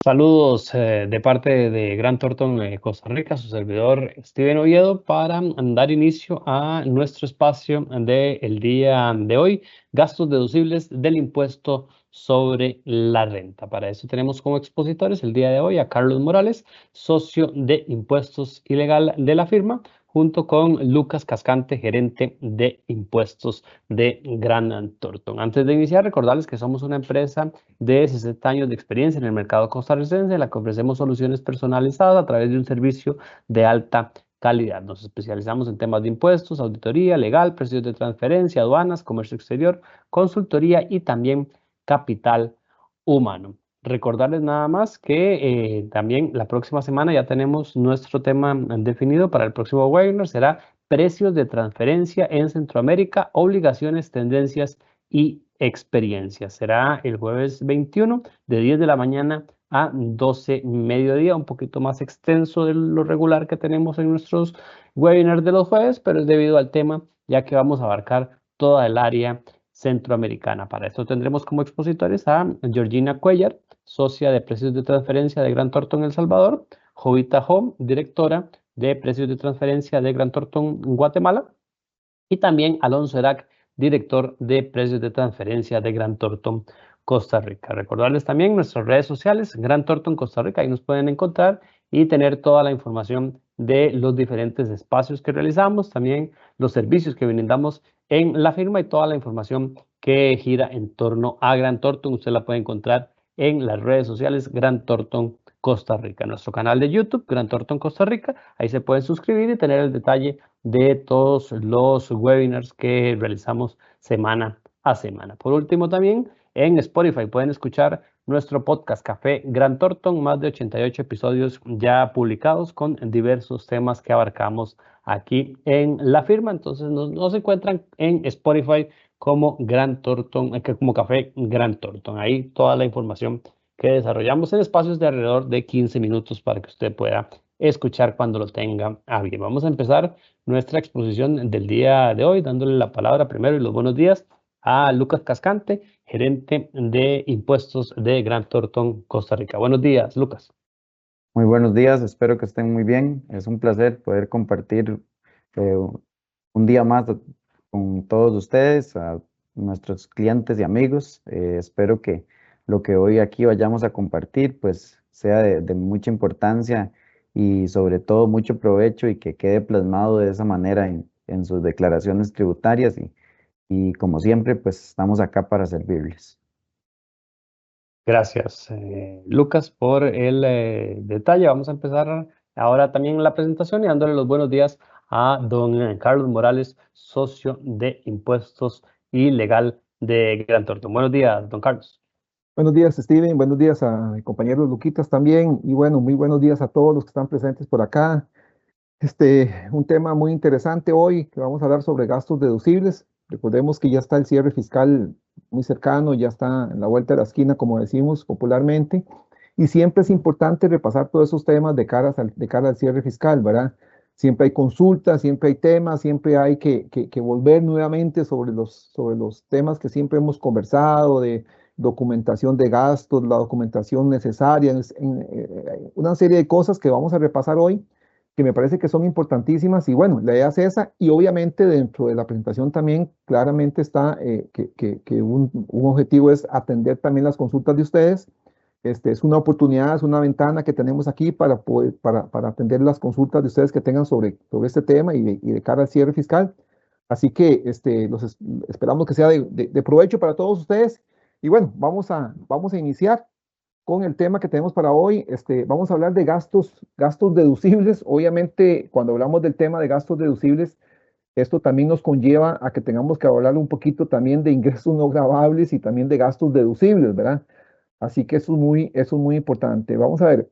Saludos de parte de Grant Thornton, Costa Rica, su servidor Steven Oviedo, para dar inicio a nuestro espacio del día de hoy, gastos deducibles del impuesto sobre la renta. Para eso tenemos como expositores el día de hoy a Carlos Morales, socio de impuestos ilegal de la firma, junto con Lucas Cascante, gerente de impuestos de Grant Thornton. Antes de iniciar, recordarles que somos una empresa de 60 años de experiencia en el mercado costarricense, en la que ofrecemos soluciones personalizadas a través de un servicio de alta calidad. Nos especializamos en temas de impuestos, auditoría, legal, precios de transferencia, aduanas, comercio exterior, consultoría y también capital humano. Recordarles nada más que también la próxima semana ya tenemos nuestro tema definido para el próximo webinar. Será precios de transferencia en Centroamérica, obligaciones, tendencias y experiencias. Será el jueves 21 de 10 de la mañana a 12 mediodía, un poquito más extenso de lo regular que tenemos en nuestros webinars de los jueves, pero es debido al tema, ya que vamos a abarcar toda el área centroamericana. Para esto tendremos como expositores a Georgina Cuellar, socia de precios de transferencia de Grant Thornton El Salvador, Jovita Home, directora de precios de transferencia de Grant Thornton Guatemala, y también Alonso Erac, director de precios de transferencia de Grant Thornton Costa Rica. Recordarles también nuestras redes sociales, Grant Thornton Costa Rica, ahí nos pueden encontrar y tener toda la información de los diferentes espacios que realizamos, también los servicios que brindamos en la firma y toda la información que gira en torno a Grant Thornton. Usted la puede encontrar en las redes sociales Grant Thornton Costa Rica, nuestro canal de YouTube, Grant Thornton Costa Rica, ahí se pueden suscribir y tener el detalle de todos los webinars que realizamos semana a semana. Por último, también en Spotify pueden escuchar nuestro podcast Café Grant Thornton, más de 88 episodios ya publicados con diversos temas que abarcamos aquí en la firma. Entonces nos encuentran en Spotify como Grant Thornton, como Café Grant Thornton. Ahí toda la información que desarrollamos en espacios de alrededor de 15 minutos para que usted pueda escuchar cuando lo tenga a bien. Vamos a empezar nuestra exposición del día de hoy, dándole la palabra primero y los buenos días a Lucas Cascante, gerente de impuestos de Grant Thornton, Costa Rica. Buenos días, Lucas. Muy buenos días, espero que estén muy bien. Es un placer poder compartir eh, un día más con todos ustedes, a nuestros clientes y amigos. Espero que lo que hoy aquí vayamos a compartir pues sea de mucha importancia y sobre todo mucho provecho y que quede plasmado de esa manera en sus declaraciones tributarias y como siempre pues estamos acá para servirles. Gracias, Lucas, por el detalle. Vamos a empezar ahora también la presentación y dándole los buenos días a don Carlos Morales, socio de impuestos y legal de Grant Thornton. Buenos días, don Carlos. Buenos días, Steven. Buenos días a mi compañero Luquitas también. Y bueno, muy buenos días a todos los que están presentes por acá. Un tema muy interesante hoy que vamos a hablar sobre gastos deducibles. Recordemos que ya está el cierre fiscal muy cercano, ya está en la vuelta de la esquina, como decimos popularmente. Y siempre es importante repasar todos esos temas de cara al cierre fiscal, ¿verdad? Siempre hay consultas, siempre hay temas, siempre hay que volver nuevamente sobre los temas que siempre hemos conversado, de documentación de gastos, la documentación necesaria, una serie de cosas que vamos a repasar hoy que me parece que son importantísimas y bueno, la idea es esa y obviamente dentro de la presentación también claramente está que un objetivo es atender también las consultas de ustedes. Es una oportunidad, es una ventana que tenemos aquí para, poder, para atender las consultas de ustedes que tengan sobre este tema y de cara al cierre fiscal. Así que esperamos que sea de provecho para todos ustedes. Y bueno, vamos a iniciar con el tema que tenemos para hoy. Vamos a hablar de gastos deducibles. Obviamente, cuando hablamos del tema de gastos deducibles, esto también nos conlleva a que tengamos que hablar un poquito también de ingresos no gravables y también de gastos deducibles, ¿verdad? Así que eso es muy importante. Vamos a ver,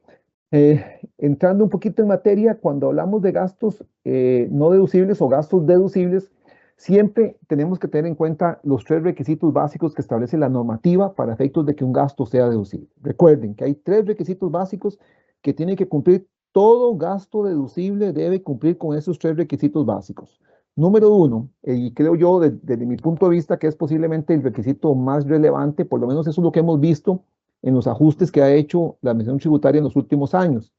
entrando un poquito en materia, cuando hablamos de gastos no deducibles o gastos deducibles, siempre tenemos que tener en cuenta los tres requisitos básicos que establece la normativa para efectos de que un gasto sea deducible. Recuerden que hay tres requisitos básicos que tiene que cumplir todo gasto deducible, debe cumplir con esos tres requisitos básicos. Número uno, y creo yo desde mi punto de vista que es posiblemente el requisito más relevante, por lo menos eso es lo que hemos visto en los ajustes que ha hecho la Administración Tributaria en los últimos años.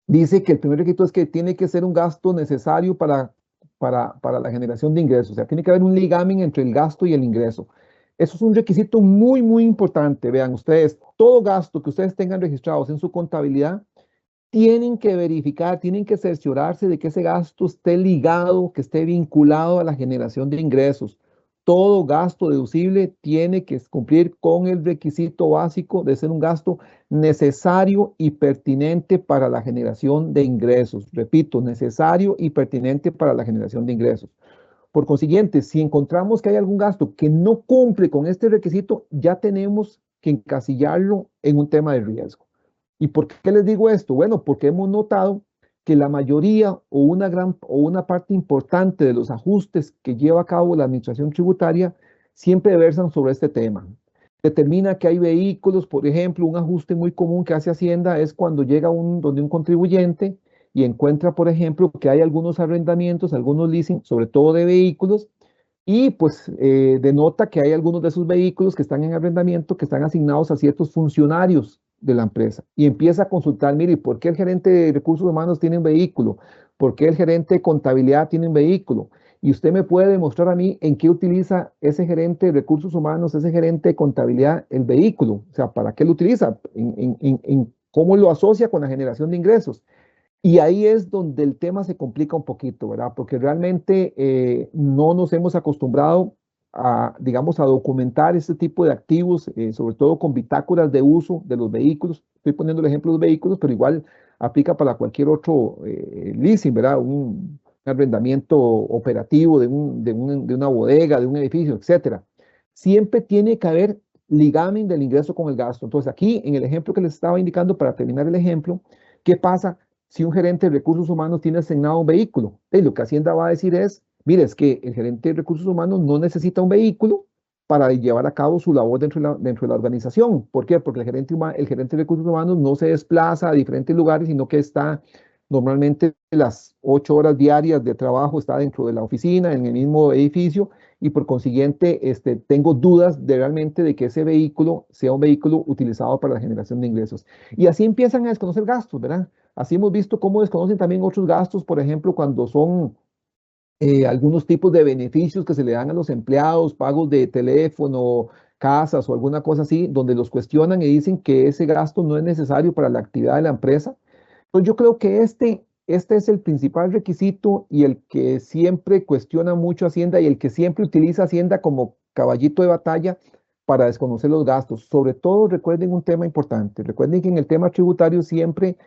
Dice que el primer requisito es que tiene que ser un gasto necesario para la generación de ingresos. O sea, tiene que haber un ligamen entre el gasto y el ingreso. Eso es un requisito muy, muy importante. Vean ustedes, todo gasto que ustedes tengan registrados en su contabilidad, tienen que verificar, tienen que cerciorarse de que ese gasto esté ligado, que esté vinculado a la generación de ingresos. Todo gasto deducible tiene que cumplir con el requisito básico de ser un gasto necesario y pertinente para la generación de ingresos. Repito, necesario y pertinente para la generación de ingresos. Por consiguiente, si encontramos que hay algún gasto que no cumple con este requisito, ya tenemos que encasillarlo en un tema de riesgo. ¿Y por qué les digo esto? Bueno, porque hemos notado que la mayoría o una parte importante de los ajustes que lleva a cabo la administración tributaria siempre versan sobre este tema. Determina que hay vehículos, por ejemplo, un ajuste muy común que hace Hacienda es cuando llega donde un contribuyente y encuentra, por ejemplo, que hay algunos arrendamientos, algunos leasing, sobre todo de vehículos, y pues denota que hay algunos de esos vehículos que están en arrendamiento que están asignados a ciertos funcionarios de la empresa y empieza a consultar, mire, ¿por qué el gerente de recursos humanos tiene un vehículo? ¿Por qué el gerente de contabilidad tiene un vehículo? Y usted me puede demostrar a mí en qué utiliza ese gerente de recursos humanos, ese gerente de contabilidad, el vehículo. O sea, ¿para qué lo utiliza? En cómo lo asocia con la generación de ingresos. Y ahí es donde el tema se complica un poquito, ¿verdad? Porque realmente no nos hemos acostumbrado digamos, a documentar este tipo de activos, sobre todo con bitácoras de uso de los vehículos. Estoy poniendo el ejemplo de los vehículos, pero igual aplica para cualquier otro leasing, ¿verdad? Un arrendamiento operativo de una bodega, de un edificio, etcétera. Siempre tiene que haber ligamen del ingreso con el gasto. Entonces, aquí en el ejemplo que les estaba indicando, para terminar el ejemplo, ¿qué pasa si un gerente de recursos humanos tiene asignado un vehículo? Lo que Hacienda va a decir es, mire, es que el gerente de recursos humanos no necesita un vehículo para llevar a cabo su labor dentro de la organización. ¿Por qué? Porque el gerente de recursos humanos no se desplaza a diferentes lugares, sino que está normalmente las 8 horas diarias de trabajo, está dentro de la oficina, en el mismo edificio, y por consiguiente tengo dudas realmente de que ese vehículo sea un vehículo utilizado para la generación de ingresos. Y así empiezan a desconocer gastos, ¿verdad? Así hemos visto cómo desconocen también otros gastos, por ejemplo, cuando son algunos tipos de beneficios que se le dan a los empleados, pagos de teléfono, casas o alguna cosa así, donde los cuestionan y dicen que ese gasto no es necesario para la actividad de la empresa. Entonces yo creo que este es el principal requisito y el que siempre cuestiona mucho Hacienda y el que siempre utiliza Hacienda como caballito de batalla para desconocer los gastos. Sobre todo recuerden un tema importante, recuerden que en el tema tributario siempre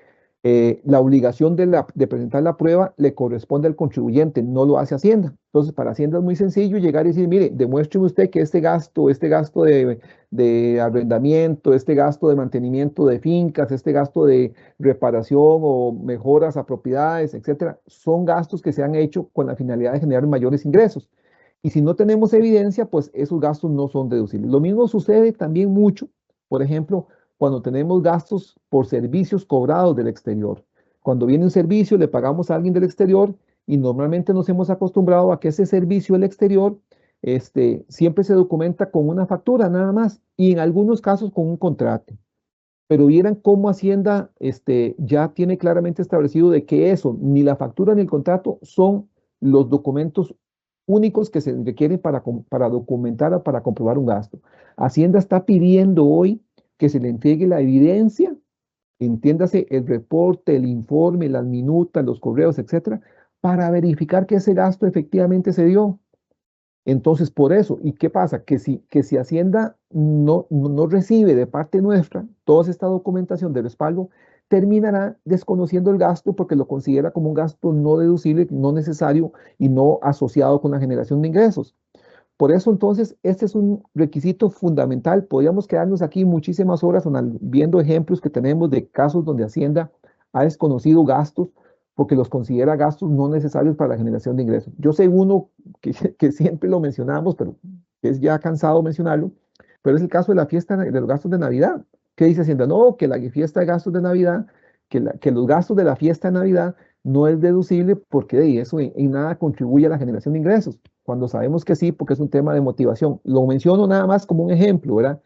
la obligación de presentar la prueba le corresponde al contribuyente, no lo hace Hacienda. Entonces, para Hacienda es muy sencillo llegar y decir, mire, demuéstreme usted que este gasto de arrendamiento, este gasto de mantenimiento de fincas, este gasto de reparación o mejoras a propiedades, etcétera, son gastos que se han hecho con la finalidad de generar mayores ingresos. Y si no tenemos evidencia, pues esos gastos no son deducibles. Lo mismo sucede también mucho, por ejemplo, cuando tenemos gastos por servicios cobrados del exterior. Cuando viene un servicio, le pagamos a alguien del exterior y normalmente nos hemos acostumbrado a que ese servicio del exterior siempre se documenta con una factura nada más y en algunos casos con un contrato. Pero vieran cómo Hacienda ya tiene claramente establecido de que eso, ni la factura ni el contrato, son los documentos únicos que se requieren para documentar o para comprobar un gasto. Hacienda está pidiendo hoy que se le entregue la evidencia, entiéndase el reporte, el informe, las minutas, los correos, etcétera, para verificar que ese gasto efectivamente se dio. Entonces, por eso, ¿y qué pasa? Que si Hacienda no recibe de parte nuestra toda esta documentación de respaldo, terminará desconociendo el gasto porque lo considera como un gasto no deducible, no necesario y no asociado con la generación de ingresos. Por eso entonces, este es un requisito fundamental. Podríamos quedarnos aquí muchísimas horas viendo ejemplos que tenemos de casos donde Hacienda ha desconocido gastos porque los considera gastos no necesarios para la generación de ingresos. Yo sé uno que siempre lo mencionamos, pero es ya cansado mencionarlo, pero es el caso de la fiesta de los gastos de Navidad. ¿Qué dice Hacienda? No, que la fiesta de gastos de Navidad, que los gastos de la fiesta de Navidad no es deducible porque de eso en nada contribuye a la generación de ingresos, cuando sabemos que sí, porque es un tema de motivación. Lo menciono nada más como un ejemplo, ¿verdad?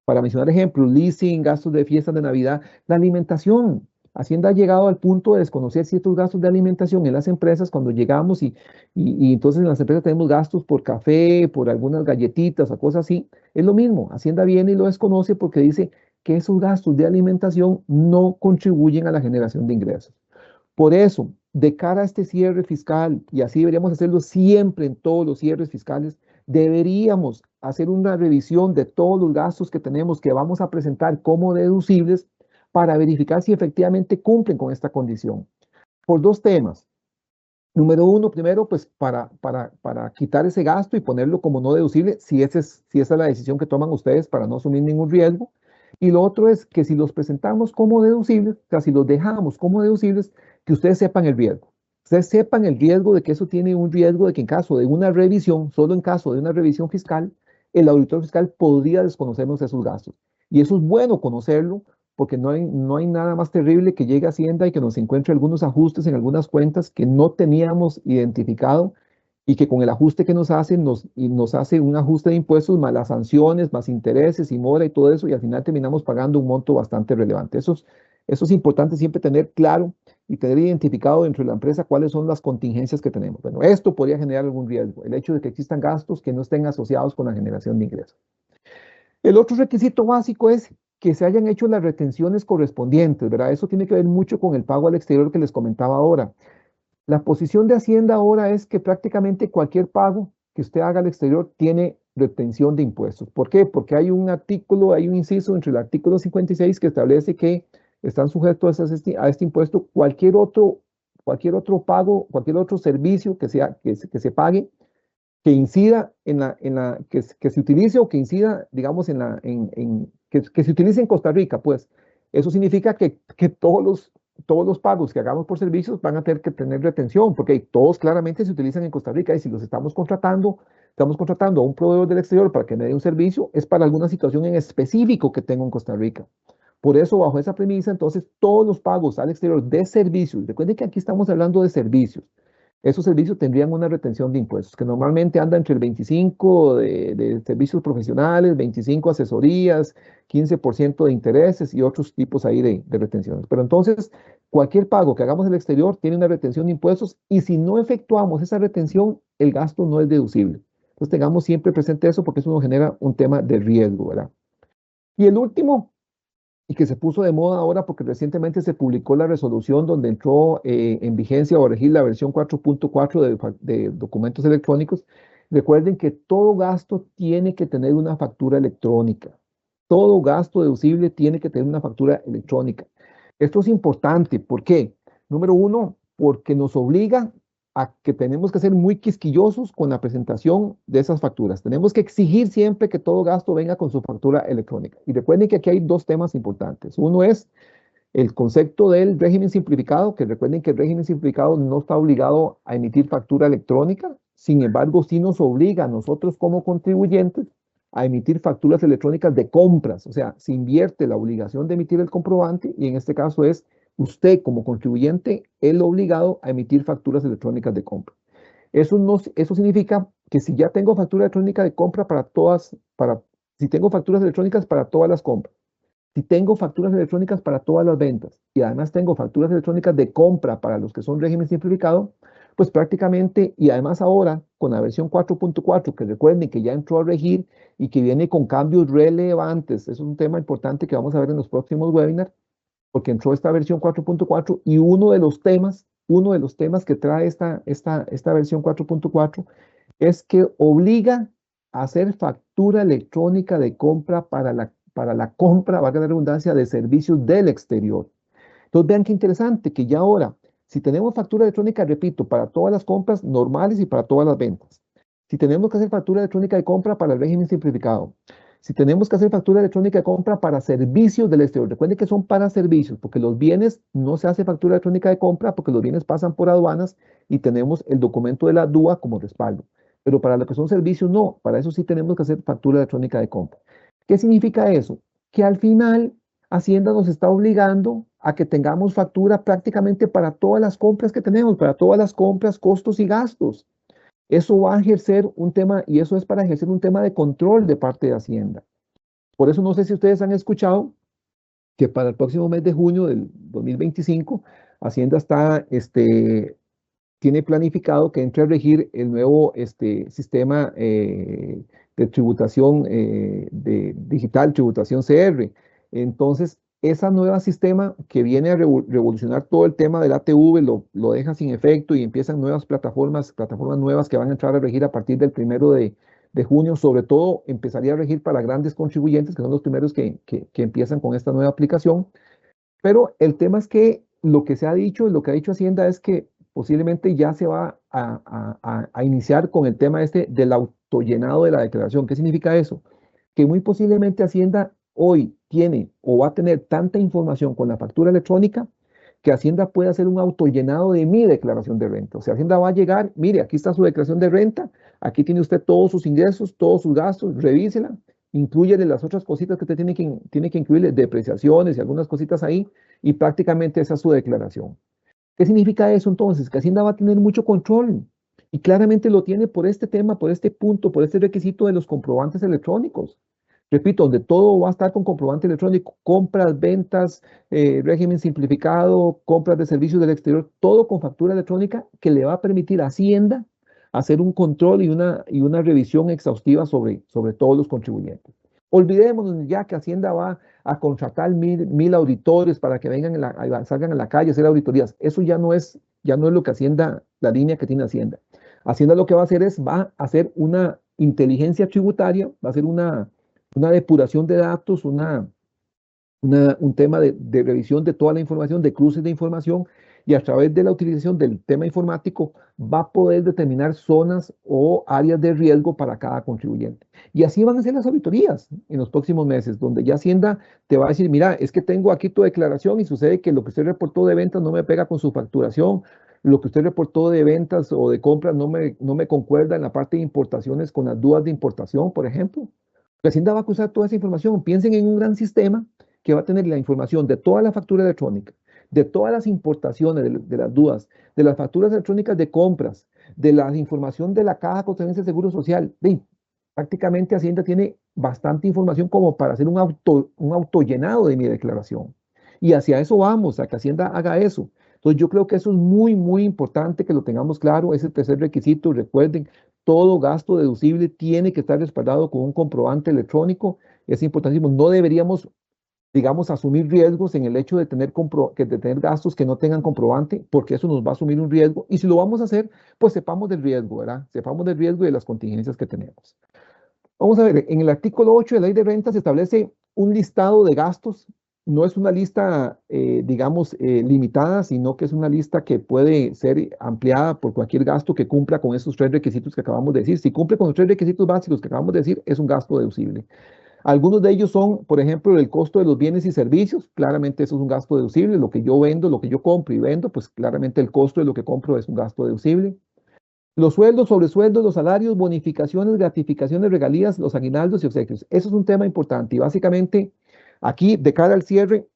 Para mencionar ejemplos, leasing, gastos de fiestas de Navidad, la alimentación. Hacienda ha llegado al punto de desconocer ciertos gastos de alimentación en las empresas cuando llegamos y entonces en las empresas tenemos gastos por café, por algunas galletitas o cosas así. Es lo mismo, Hacienda viene y lo desconoce porque dice que esos gastos de alimentación no contribuyen a la generación de ingresos. Por eso, de cara a este cierre fiscal, y así deberíamos hacerlo siempre en todos los cierres fiscales, deberíamos hacer una revisión de todos los gastos que tenemos que vamos a presentar como deducibles para verificar si efectivamente cumplen con esta condición. Por dos temas. Número uno, primero, pues para quitar ese gasto y ponerlo como no deducible, si esa es la decisión que toman ustedes para no asumir ningún riesgo. Y lo otro es que si los presentamos como deducibles, o sea, si los dejamos como deducibles, que ustedes sepan el riesgo. Ustedes sepan el riesgo de que eso tiene un riesgo de que en caso de una revisión, solo en caso de una revisión fiscal, el auditor fiscal podría desconocernos esos gastos. Y eso es bueno conocerlo porque no hay nada más terrible que llegue a Hacienda y que nos encuentre algunos ajustes en algunas cuentas que no teníamos identificado y que con el ajuste que nos hacen, nos hace un ajuste de impuestos más las sanciones, más intereses y mora y todo eso, y al final terminamos pagando un monto bastante relevante. Eso es importante siempre tener claro y tener identificado dentro de la empresa cuáles son las contingencias que tenemos. Bueno, esto podría generar algún riesgo, el hecho de que existan gastos que no estén asociados con la generación de ingresos. El otro requisito básico es que se hayan hecho las retenciones correspondientes, ¿verdad? Eso tiene que ver mucho con el pago al exterior que les comentaba ahora. La posición de Hacienda ahora es que prácticamente cualquier pago que usted haga al exterior tiene retención de impuestos. ¿Por qué? Porque hay un artículo, hay un inciso entre el artículo 56 que establece que están sujetos a este impuesto cualquier otro pago, cualquier otro servicio que se pague que incida que se utilice o que incida, digamos, que se utilice en Costa Rica, pues. Eso significa que todos los pagos que hagamos por servicios van a tener que tener retención, porque todos claramente se utilizan en Costa Rica y si los estamos contratando a un proveedor del exterior para que me dé un servicio, es para alguna situación en específico que tengo en Costa Rica. Por eso, bajo esa premisa, entonces, todos los pagos al exterior de servicios, recuerden que aquí estamos hablando de servicios, esos servicios tendrían una retención de impuestos, que normalmente anda entre el 25% de servicios profesionales, 25% asesorías, 15% de intereses y otros tipos ahí de retenciones. Pero entonces, cualquier pago que hagamos en el exterior tiene una retención de impuestos y si no efectuamos esa retención, el gasto no es deducible. Entonces, tengamos siempre presente eso porque eso nos genera un tema de riesgo, ¿verdad? Y el último, y que se puso de moda ahora porque recientemente se publicó la resolución donde entró en vigencia o regir la versión 4.4 de documentos electrónicos. Recuerden que todo gasto tiene que tener una factura electrónica. Todo gasto deducible tiene que tener una factura electrónica. Esto es importante. ¿Por qué? Número uno, porque nos obliga a que tenemos que ser muy quisquillosos con la presentación de esas facturas. Tenemos que exigir siempre que todo gasto venga con su factura electrónica. Y recuerden que aquí hay dos temas importantes. Uno es el concepto del régimen simplificado, que recuerden que el régimen simplificado no está obligado a emitir factura electrónica, sin embargo, sí nos obliga a nosotros como contribuyentes a emitir facturas electrónicas de compras, o sea, se invierte la obligación de emitir el comprobante y en este caso es usted como contribuyente el obligado a emitir facturas electrónicas de compra. Eso significa que si ya tengo factura electrónica de compra si tengo facturas electrónicas para todas las compras, si tengo facturas electrónicas para todas las ventas y además tengo facturas electrónicas de compra para los que son régimen simplificado, pues prácticamente, y además ahora con la versión 4.4, que recuerden que ya entró a regir y que viene con cambios relevantes, eso es un tema importante que vamos a ver en los próximos webinars, porque entró esta versión 4.4 y uno de los temas que trae esta versión 4.4 es que obliga a hacer factura electrónica de compra para la compra, valga la redundancia, de servicios del exterior. Entonces vean qué interesante que ya ahora, si tenemos factura electrónica, repito, para todas las compras normales y para todas las ventas, si tenemos que hacer factura electrónica de compra para el régimen simplificado, si tenemos que hacer factura electrónica de compra para servicios del exterior, recuerden que son para servicios, porque los bienes no se hace factura electrónica de compra porque los bienes pasan por aduanas y tenemos el documento de la DUA como respaldo. Pero para lo que son servicios, no, para eso sí tenemos que hacer factura electrónica de compra. ¿Qué significa eso? Que al final Hacienda nos está obligando a que tengamos factura prácticamente para todas las compras que tenemos, para todas las compras, costos y gastos. Eso va a ejercer un tema, y eso es para ejercer un tema de control de parte de Hacienda. Por eso no sé si ustedes han escuchado que para el próximo mes de junio del 2025, Hacienda tiene planificado que entre a regir el nuevo sistema de tributación digital, tributación CR. Entonces, ese nuevo sistema que viene a revolucionar todo el tema del ATV lo deja sin efecto y empiezan nuevas plataformas nuevas que van a entrar a regir a partir del 1 de junio. Sobre todo, empezaría a regir para grandes contribuyentes, que son los primeros que empiezan con esta nueva aplicación. Pero el tema es que lo que se ha dicho, lo que ha dicho Hacienda es que posiblemente ya se va a iniciar con el tema del autollenado de la declaración. ¿Qué significa eso? Que muy posiblemente Hacienda hoy tiene o va a tener tanta información con la factura electrónica que Hacienda puede hacer un autollenado de mi declaración de renta. O sea, Hacienda va a llegar, mire, aquí está su declaración de renta, aquí tiene usted todos sus ingresos, todos sus gastos, revísela, incluyele las otras cositas que usted tiene que incluirle, depreciaciones y algunas cositas ahí, y prácticamente esa es su declaración. ¿Qué significa eso entonces? Que Hacienda va a tener mucho control y claramente lo tiene por este tema, por este punto, por este requisito de los comprobantes electrónicos. Repito, donde todo va a estar con comprobante electrónico, compras, ventas, régimen simplificado, compras de servicios del exterior, todo con factura electrónica que le va a permitir a Hacienda hacer un control y una revisión exhaustiva sobre todos los contribuyentes. Olvidémonos ya que Hacienda va a contratar mil auditores para que vengan salgan a la calle a hacer auditorías. Eso ya no es lo que Hacienda, la línea que tiene Hacienda. Hacienda lo que va a hacer va a hacer una inteligencia tributaria, va a hacer una depuración de datos, un tema de revisión de toda la información, de cruces de información, y a través de la utilización del tema informático va a poder determinar zonas o áreas de riesgo para cada contribuyente. Y así van a ser las auditorías en los próximos meses, donde ya Hacienda te va a decir, mira, es que tengo aquí tu declaración y sucede que lo que usted reportó de ventas no me pega con su facturación, lo que usted reportó de ventas o de compras no me concuerda en la parte de importaciones con las dudas de importación, por ejemplo. La Hacienda va a cruzar toda esa información. Piensen en un gran sistema que va a tener la información de toda la factura electrónica, de todas las importaciones, de las dudas, de las facturas electrónicas de compras, de la información de la Caja Costarricense de Seguro Social. Prácticamente Hacienda tiene bastante información como para hacer un autollenado de mi declaración. Y hacia eso vamos, a que Hacienda haga eso. Entonces yo creo que eso es muy, muy importante que lo tengamos claro. Es el tercer requisito. Recuerden, todo gasto deducible tiene que estar respaldado con un comprobante electrónico. Es importantísimo. No deberíamos, digamos, asumir riesgos en el hecho de tener gastos que no tengan comprobante, porque eso nos va a asumir un riesgo. Y si lo vamos a hacer, pues sepamos del riesgo, ¿verdad? Sepamos del riesgo y de las contingencias que tenemos. Vamos a ver, en el artículo 8 de la ley de rentas se establece un listado de gastos. No es una lista, digamos, limitada, sino que es una lista que puede ser ampliada por cualquier gasto que cumpla con esos tres requisitos que acabamos de decir. Si cumple con los tres requisitos básicos que acabamos de decir, es un gasto deducible. Algunos de ellos son, por ejemplo, el costo de los bienes y servicios. Claramente eso es un gasto deducible. Lo que yo vendo, lo que yo compro y vendo, pues claramente el costo de lo que compro es un gasto deducible. Los sueldos, sobresueldos, los salarios, bonificaciones, gratificaciones, regalías, los aguinaldos y obsequios. Eso es un tema importante y básicamente aquí de cara al cierre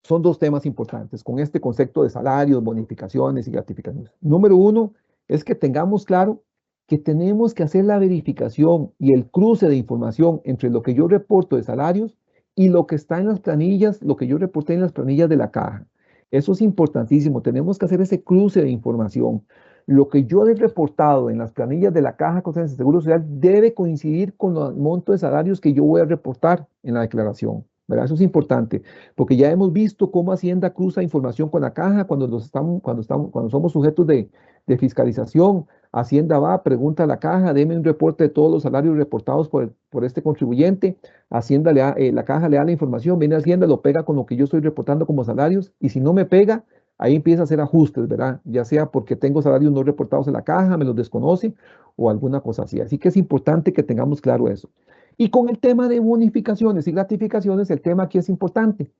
son dos temas importantes con este concepto de salarios, bonificaciones y gratificaciones. Número uno es que tengamos claro que tenemos que hacer la verificación y el cruce de información entre lo que yo reporto de salarios y lo que está en las planillas, lo que yo reporté en las planillas de la caja. Eso es importantísimo. Tenemos que hacer ese cruce de información. Lo que yo he reportado en las planillas de la Caja Costarricense de Seguro Social debe coincidir con el monto de salarios que yo voy a reportar en la declaración, ¿verdad? Eso es importante, porque ya hemos visto cómo Hacienda cruza información con la Caja cuando somos sujetos de fiscalización. Hacienda va, pregunta a la Caja, deme un reporte de todos los salarios reportados por este contribuyente. La Caja le da la información, viene Hacienda, lo pega con lo que yo estoy reportando como salarios, y si no me pega, ahí empieza a hacer ajustes, ¿verdad? Ya sea porque tengo salarios no reportados en la caja, me los desconoce o alguna cosa así. Así que es importante que tengamos claro eso. Y con el tema de bonificaciones y gratificaciones, el tema aquí es importante,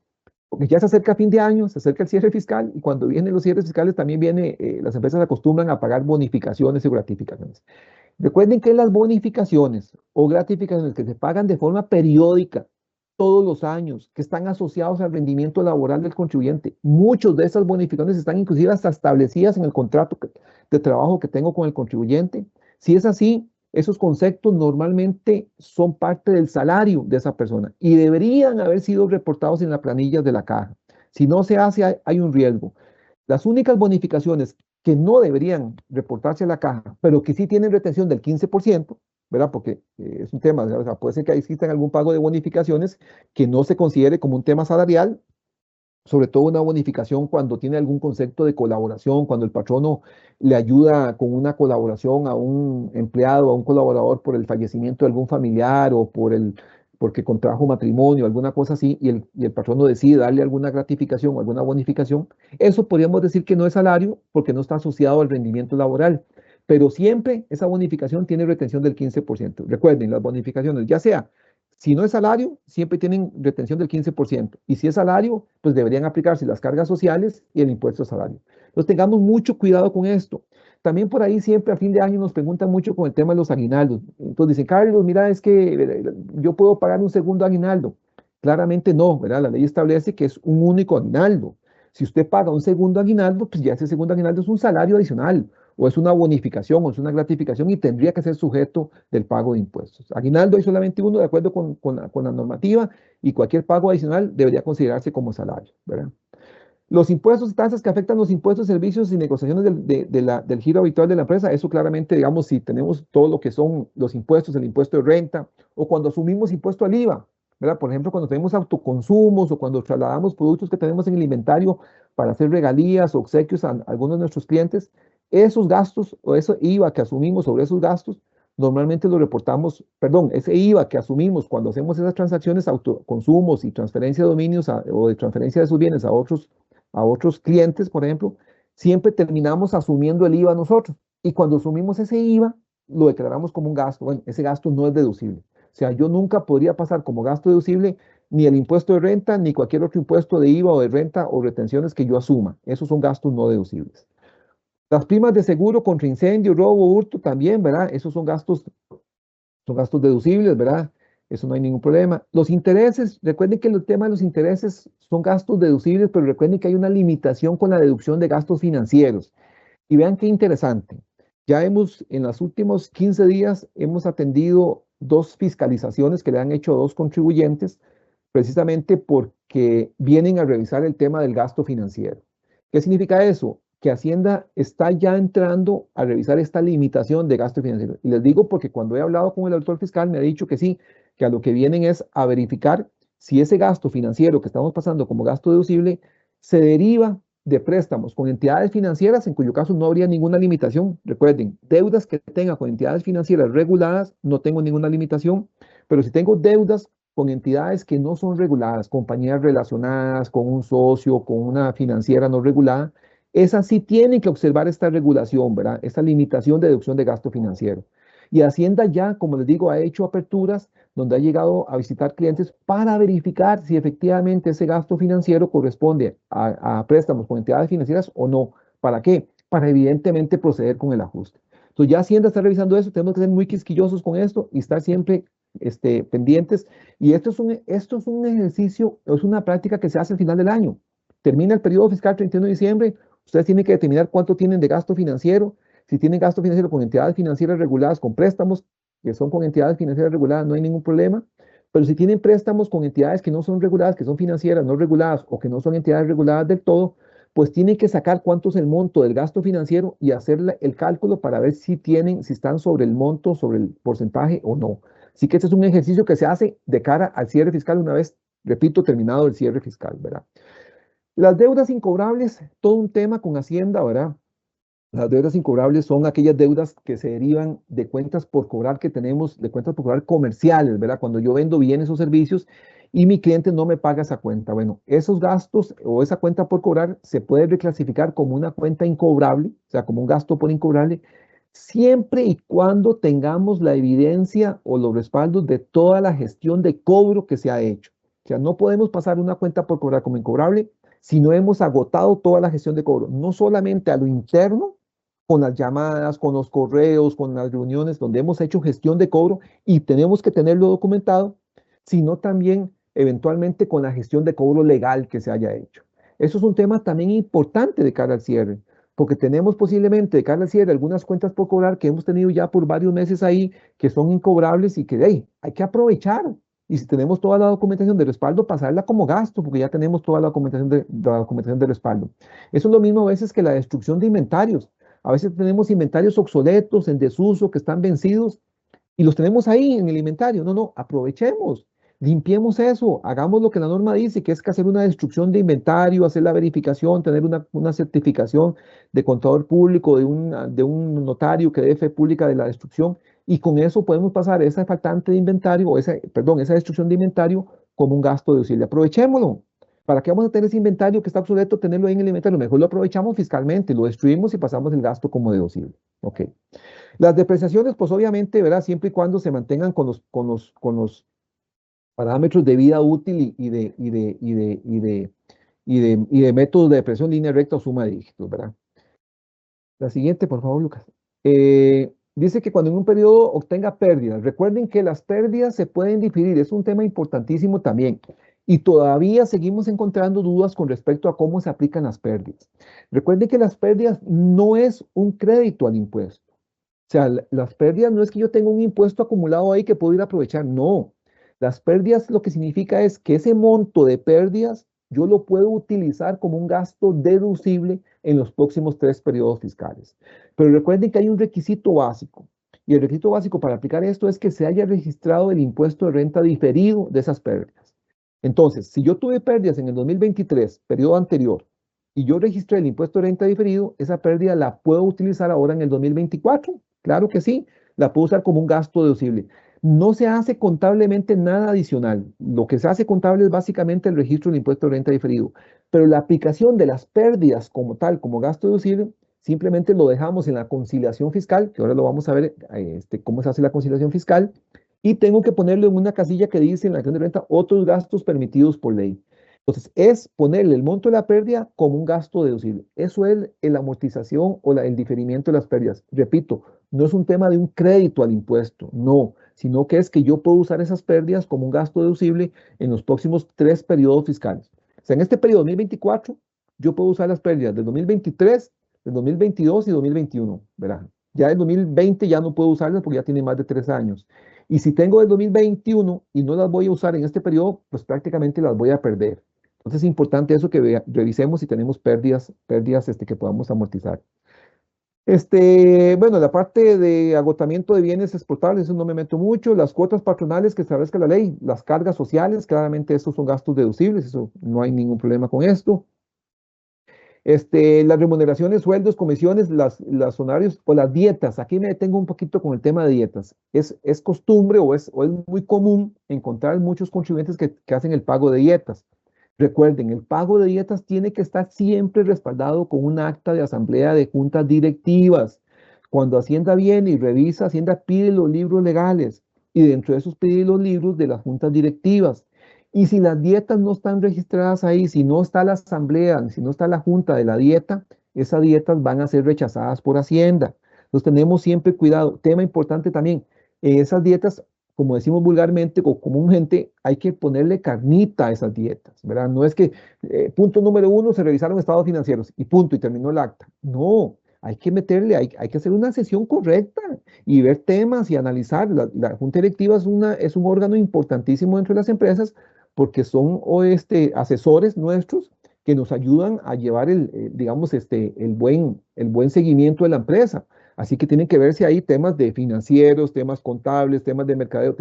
porque ya se acerca fin de año, se acerca el cierre fiscal y cuando vienen los cierres fiscales también las empresas acostumbran a pagar bonificaciones y gratificaciones. Recuerden que las bonificaciones o gratificaciones que se pagan de forma periódica, todos los años, que están asociados al rendimiento laboral del contribuyente. Muchas de esas bonificaciones están inclusive hasta establecidas en el contrato de trabajo que tengo con el contribuyente. Si es así, Esos conceptos normalmente son parte del salario de esa persona y deberían haber sido reportados en las planillas de la caja. Si no se hace, hay un riesgo. Las únicas bonificaciones que no deberían reportarse a la caja, pero que sí tienen retención del 15%, ¿verdad? Porque es un tema, o sea, puede ser que existan algún pago de bonificaciones que no se considere como un tema salarial, sobre todo una bonificación cuando tiene algún concepto de colaboración, cuando el patrono le ayuda con una colaboración a un empleado, a un colaborador por el fallecimiento de algún familiar o porque contrajo matrimonio, alguna cosa así, y el patrono decide darle alguna gratificación o alguna bonificación. Eso podríamos decir que no es salario porque no está asociado al rendimiento laboral, pero siempre esa bonificación tiene retención del 15%. Recuerden, las bonificaciones, ya sea si no es salario, siempre tienen retención del 15%. Y si es salario, pues deberían aplicarse las cargas sociales y el impuesto a salario. Entonces tengamos mucho cuidado con esto. También por ahí siempre a fin de año nos preguntan mucho con el tema de los aguinaldos. Entonces dicen, Carlos, mira, es que yo puedo pagar un segundo aguinaldo. Claramente no, ¿verdad? La ley establece que es un único aguinaldo. Si usted paga un segundo aguinaldo, pues ya ese segundo aguinaldo es un salario adicional, o es una bonificación, o es una gratificación y tendría que ser sujeto del pago de impuestos. Aguinaldo hay solamente uno de acuerdo con la normativa y cualquier pago adicional debería considerarse como salario, ¿verdad? Los impuestos y tasas que afectan los impuestos, servicios y negociaciones del giro habitual de la empresa, eso claramente, digamos, si tenemos todo lo que son los impuestos, el impuesto de renta, o cuando asumimos impuesto al IVA, ¿verdad? Por ejemplo, cuando tenemos autoconsumos o cuando trasladamos productos que tenemos en el inventario para hacer regalías o obsequios a algunos de nuestros clientes, esos gastos o ese IVA que asumimos sobre esos gastos, normalmente lo reportamos, perdón, ese IVA que asumimos cuando hacemos esas transacciones, autoconsumos y transferencia de dominios o de transferencia de sus bienes a otros clientes, por ejemplo, siempre terminamos asumiendo el IVA nosotros. Y cuando asumimos ese IVA, lo declaramos como un gasto. Bueno, ese gasto no es deducible. O sea, yo nunca podría pasar como gasto deducible ni el impuesto de renta, ni cualquier otro impuesto de IVA o de renta o retenciones que yo asuma. Esos son gastos no deducibles. Las primas de seguro contra incendio, robo, hurto también, ¿verdad? Esos son gastos deducibles, ¿verdad? Eso no hay ningún problema. Los intereses, recuerden que el tema de los intereses son gastos deducibles, pero recuerden que hay una limitación con la deducción de gastos financieros. Y vean qué interesante. Ya en los últimos 15 días, hemos atendido 2 fiscalizaciones que le han hecho 2 contribuyentes, precisamente porque vienen a revisar el tema del gasto financiero. ¿Qué significa eso? Que Hacienda está ya entrando a revisar esta limitación de gasto financiero. Y les digo porque cuando he hablado con el auditor fiscal me ha dicho que sí, que a lo que vienen es a verificar si ese gasto financiero que estamos pasando como gasto deducible se deriva de préstamos con entidades financieras, en cuyo caso no habría ninguna limitación. Recuerden, deudas que tenga con entidades financieras reguladas, no tengo ninguna limitación, pero si tengo deudas con entidades que no son reguladas, compañías relacionadas con un socio, con una financiera no regulada, esas sí tienen que observar esta regulación, ¿verdad? Esta limitación de deducción de gasto financiero. Y Hacienda ya, como les digo, ha hecho aperturas donde ha llegado a visitar clientes para verificar si efectivamente ese gasto financiero corresponde a préstamos con entidades financieras o no. ¿Para qué? Para evidentemente proceder con el ajuste. Entonces ya Hacienda está revisando eso, tenemos que ser muy quisquillosos con esto y estar siempre pendientes. Y esto es un ejercicio, es una práctica que se hace al final del año. Termina el periodo fiscal 31 de diciembre, ustedes tienen que determinar cuánto tienen de gasto financiero. Si tienen gasto financiero con entidades financieras reguladas, con préstamos que son con entidades financieras reguladas, no hay ningún problema. Pero si tienen préstamos con entidades que no son reguladas, que son financieras no reguladas o que no son entidades reguladas del todo, pues tienen que sacar cuánto es el monto del gasto financiero y hacer el cálculo para ver si están sobre el monto, sobre el porcentaje o no. Así que este es un ejercicio que se hace de cara al cierre fiscal una vez, repito, terminado el cierre fiscal, ¿verdad? Las deudas incobrables, todo un tema con Hacienda, ¿verdad? Las deudas incobrables son aquellas deudas que se derivan de cuentas por cobrar que tenemos, de cuentas por cobrar comerciales, ¿verdad? Cuando yo vendo bienes o servicios y mi cliente no me paga esa cuenta. Bueno, esos gastos o esa cuenta por cobrar se puede reclasificar como una cuenta incobrable, o sea, como un gasto por incobrable, siempre y cuando tengamos la evidencia o los respaldos de toda la gestión de cobro que se ha hecho. O sea, no podemos pasar una cuenta por cobrar como incobrable si no hemos agotado toda la gestión de cobro, no solamente a lo interno, con las llamadas, con los correos, con las reuniones donde hemos hecho gestión de cobro y tenemos que tenerlo documentado, sino también eventualmente con la gestión de cobro legal que se haya hecho. Eso es un tema también importante de cara al cierre, porque tenemos posiblemente de cara al cierre algunas cuentas por cobrar que hemos tenido ya por varios meses ahí, que son incobrables y que hey, hay que aprovechar. Y si tenemos toda la documentación de respaldo, pasarla como gasto, porque ya tenemos toda la documentación de respaldo. Eso es lo mismo a veces que la destrucción de inventarios. A veces tenemos inventarios obsoletos, en desuso, que están vencidos, y los tenemos ahí en el inventario. No, no, aprovechemos, limpiemos eso, hagamos lo que la norma dice, que es que hacer una destrucción de inventario, hacer la verificación, tener una certificación de contador público, de un notario que dé fe pública de la destrucción, y con eso podemos pasar esa faltante de inventario, o esa destrucción de inventario como un gasto deducible. Aprovechémoslo. ¿Para qué vamos a tener ese inventario que está obsoleto, tenerlo ahí en el inventario? Mejor lo aprovechamos fiscalmente, lo destruimos y pasamos el gasto como deducible. Ok. Las depreciaciones, pues obviamente, ¿verdad? Siempre y cuando se mantengan con los parámetros de vida útil y de métodos de depresión, línea recta o suma de dígitos, ¿verdad? La siguiente, por favor, Lucas. Dice que cuando en un periodo obtenga pérdidas, recuerden que las pérdidas se pueden diferir, es un tema importantísimo también. Y todavía seguimos encontrando dudas con respecto a cómo se aplican las pérdidas. Recuerden que las pérdidas no es un crédito al impuesto. O sea, las pérdidas no es que yo tenga un impuesto acumulado ahí que puedo ir a aprovechar, no. Las pérdidas lo que significa es que ese monto de pérdidas yo lo puedo utilizar como un gasto deducible en los próximos 3 periodos fiscales. Pero recuerden que hay un requisito básico. Y el requisito básico para aplicar esto es que se haya registrado el impuesto de renta diferido de esas pérdidas. Entonces, si yo tuve pérdidas en el 2023, periodo anterior, y yo registré el impuesto de renta diferido, esa pérdida la puedo utilizar ahora en el 2024. Claro que sí, la puedo usar como un gasto deducible. No se hace contablemente nada adicional. Lo que se hace contable es básicamente el registro del impuesto de renta diferido. Pero la aplicación de las pérdidas como tal, como gasto deducible, simplemente lo dejamos en la conciliación fiscal, que ahora lo vamos a ver cómo se hace la conciliación fiscal, y tengo que ponerle en una casilla que dice en la acción de renta otros gastos permitidos por ley. Entonces, es ponerle el monto de la pérdida como un gasto deducible. Eso es la amortización o el diferimiento de las pérdidas. Repito, no es un tema de un crédito al impuesto, no, sino que es que yo puedo usar esas pérdidas como un gasto deducible en los próximos 3 periodos fiscales. O sea, en este periodo 2024, yo puedo usar las pérdidas del 2023, del 2022 y 2021, ¿verdad? Ya el 2020 ya no puedo usarlas porque ya tiene más de 3 años. Y si tengo el 2021 y no las voy a usar en este periodo, pues prácticamente las voy a perder. Entonces es importante eso que revisemos si tenemos pérdidas que podamos amortizar. Bueno, la parte de agotamiento de bienes exportables, eso no me meto mucho. Las cuotas patronales que establezca la ley, las cargas sociales, claramente estos son gastos deducibles, eso no hay ningún problema con esto. Las remuneraciones, sueldos, comisiones, los honorarios o las dietas. Aquí me detengo un poquito con el tema de dietas. Es costumbre o es muy común encontrar muchos contribuyentes que hacen el pago de dietas. Recuerden, el pago de dietas tiene que estar siempre respaldado con un acta de asamblea de juntas directivas. Cuando Hacienda viene y revisa, Hacienda pide los libros legales y dentro de esos pide los libros de las juntas directivas. Y si las dietas no están registradas ahí, si no está la asamblea, si no está la junta de la dieta, esas dietas van a ser rechazadas por Hacienda. Entonces tenemos siempre cuidado. Tema importante también, en esas dietas, como decimos vulgarmente o comúnmente, hay que ponerle carnita a esas dietas, ¿verdad? No es que punto número 1, se revisaron estados financieros y punto, y terminó el acta. No, hay que meterle, hay que hacer una sesión correcta y ver temas y analizar. La junta directiva es un órgano importantísimo dentro de las empresas porque son asesores nuestros que nos ayudan a llevar digamos, el buen seguimiento de la empresa. Así que tienen que ver si hay temas de financieros, temas contables, temas de mercadeo,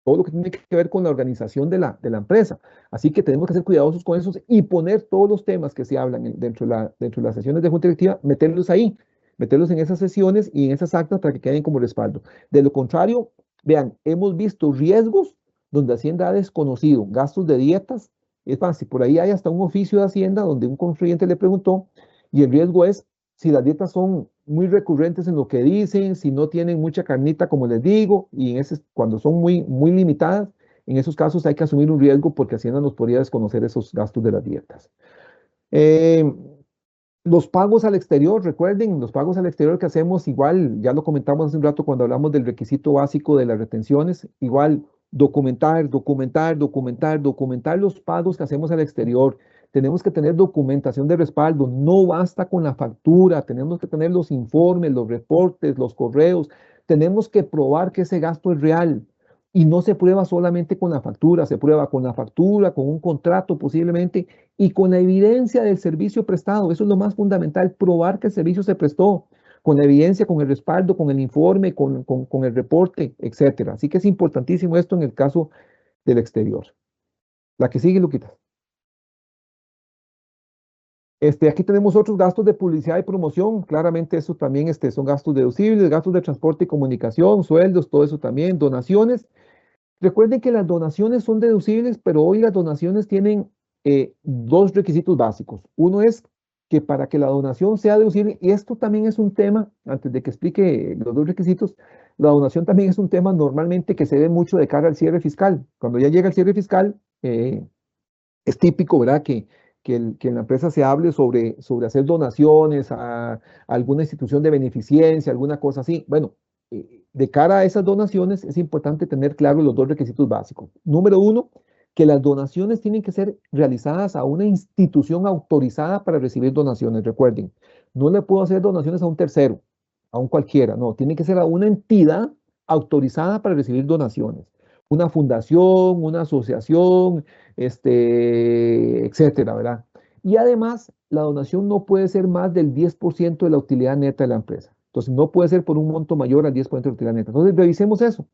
todo lo que tiene que ver con la organización de la empresa. Así que tenemos que ser cuidadosos con esos y poner todos los temas que se hablan dentro de las sesiones de junta directiva, meterlos ahí, meterlos en esas sesiones y en esas actas para que queden como respaldo. De lo contrario, vean, hemos visto riesgos donde Hacienda ha desconocido gastos de dietas. Es más, si por ahí hay hasta un oficio de Hacienda donde un contribuyente le preguntó y el riesgo es si las dietas son muy recurrentes en lo que dicen, si no tienen mucha carnita, como les digo, y cuando son muy, muy limitadas, en esos casos hay que asumir un riesgo porque Hacienda nos podría desconocer esos gastos de las dietas. Los pagos al exterior, recuerden, los pagos al exterior que hacemos, igual, ya lo comentamos hace un rato cuando hablamos del requisito básico de las retenciones, igual documentar los pagos que hacemos al exterior. tenemos que tener documentación de respaldo, no basta con la factura, tenemos que tener los informes, los reportes, los correos, tenemos que probar que ese gasto es real. Y no se prueba solamente con la factura, se prueba con la factura, con un contrato posiblemente y con la evidencia del servicio prestado. Eso es lo más fundamental, probar que el servicio se prestó, con la evidencia, con el respaldo, con el informe, con el reporte, etcétera. Así que es importantísimo esto en el caso del exterior. La que sigue, Luquita. Aquí tenemos otros gastos de publicidad y promoción. Claramente eso también son gastos deducibles, gastos de transporte y comunicación, sueldos, todo eso también, donaciones. Recuerden que las donaciones son deducibles, pero hoy las donaciones tienen dos requisitos básicos. Uno es que para que la donación sea deducible, y esto también es un tema, antes de que explique los dos requisitos, la donación también es un tema normalmente que se ve mucho de cara al cierre fiscal. Cuando ya llega el cierre fiscal, es típico, ¿verdad? Que en la empresa se hable sobre hacer donaciones a alguna institución de beneficencia, alguna cosa así. Bueno, de cara a esas donaciones es importante tener claros los dos requisitos básicos. Número uno, que las donaciones tienen que ser realizadas a una institución autorizada para recibir donaciones. Recuerden, no le puedo hacer donaciones a un tercero, a un cualquiera, no, tiene que ser a una entidad autorizada para recibir donaciones. Una fundación, una asociación, etcétera, ¿verdad? Y además, la donación no puede ser más del 10% de la utilidad neta de la empresa. Entonces, no puede ser por un monto mayor al 10% de la utilidad neta. Entonces, revisemos eso.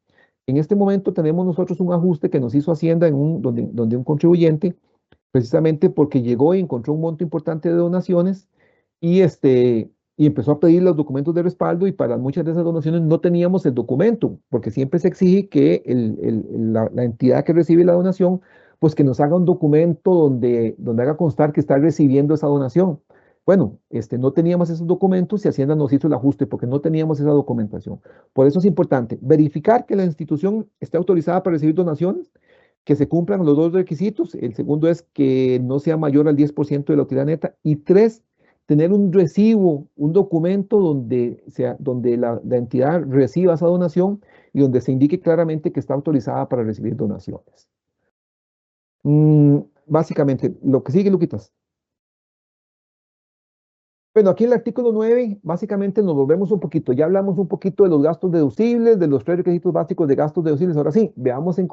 En este momento tenemos nosotros un ajuste que nos hizo Hacienda donde un contribuyente, precisamente porque llegó y encontró un monto importante de donaciones y, y empezó a pedir los documentos de respaldo y para muchas de esas donaciones no teníamos el documento, porque siempre se exige que la entidad que recibe la donación, pues que nos haga un documento donde haga constar que está recibiendo esa donación. Bueno, no teníamos esos documentos y Hacienda nos hizo el ajuste porque no teníamos esa documentación. Por eso es importante verificar que la institución esté autorizada para recibir donaciones, que se cumplan los dos requisitos. El segundo es que no sea mayor al 10% de la utilidad neta. Y tres, tener un recibo, un documento donde la entidad reciba esa donación y donde se indique claramente que está autorizada para recibir donaciones. Básicamente, lo que sigue, Luquitas. Bueno, aquí en el artículo 9, básicamente nos volvemos un poquito, ya hablamos un poquito de los gastos deducibles, de los tres requisitos básicos de gastos deducibles. Ahora sí, veamos en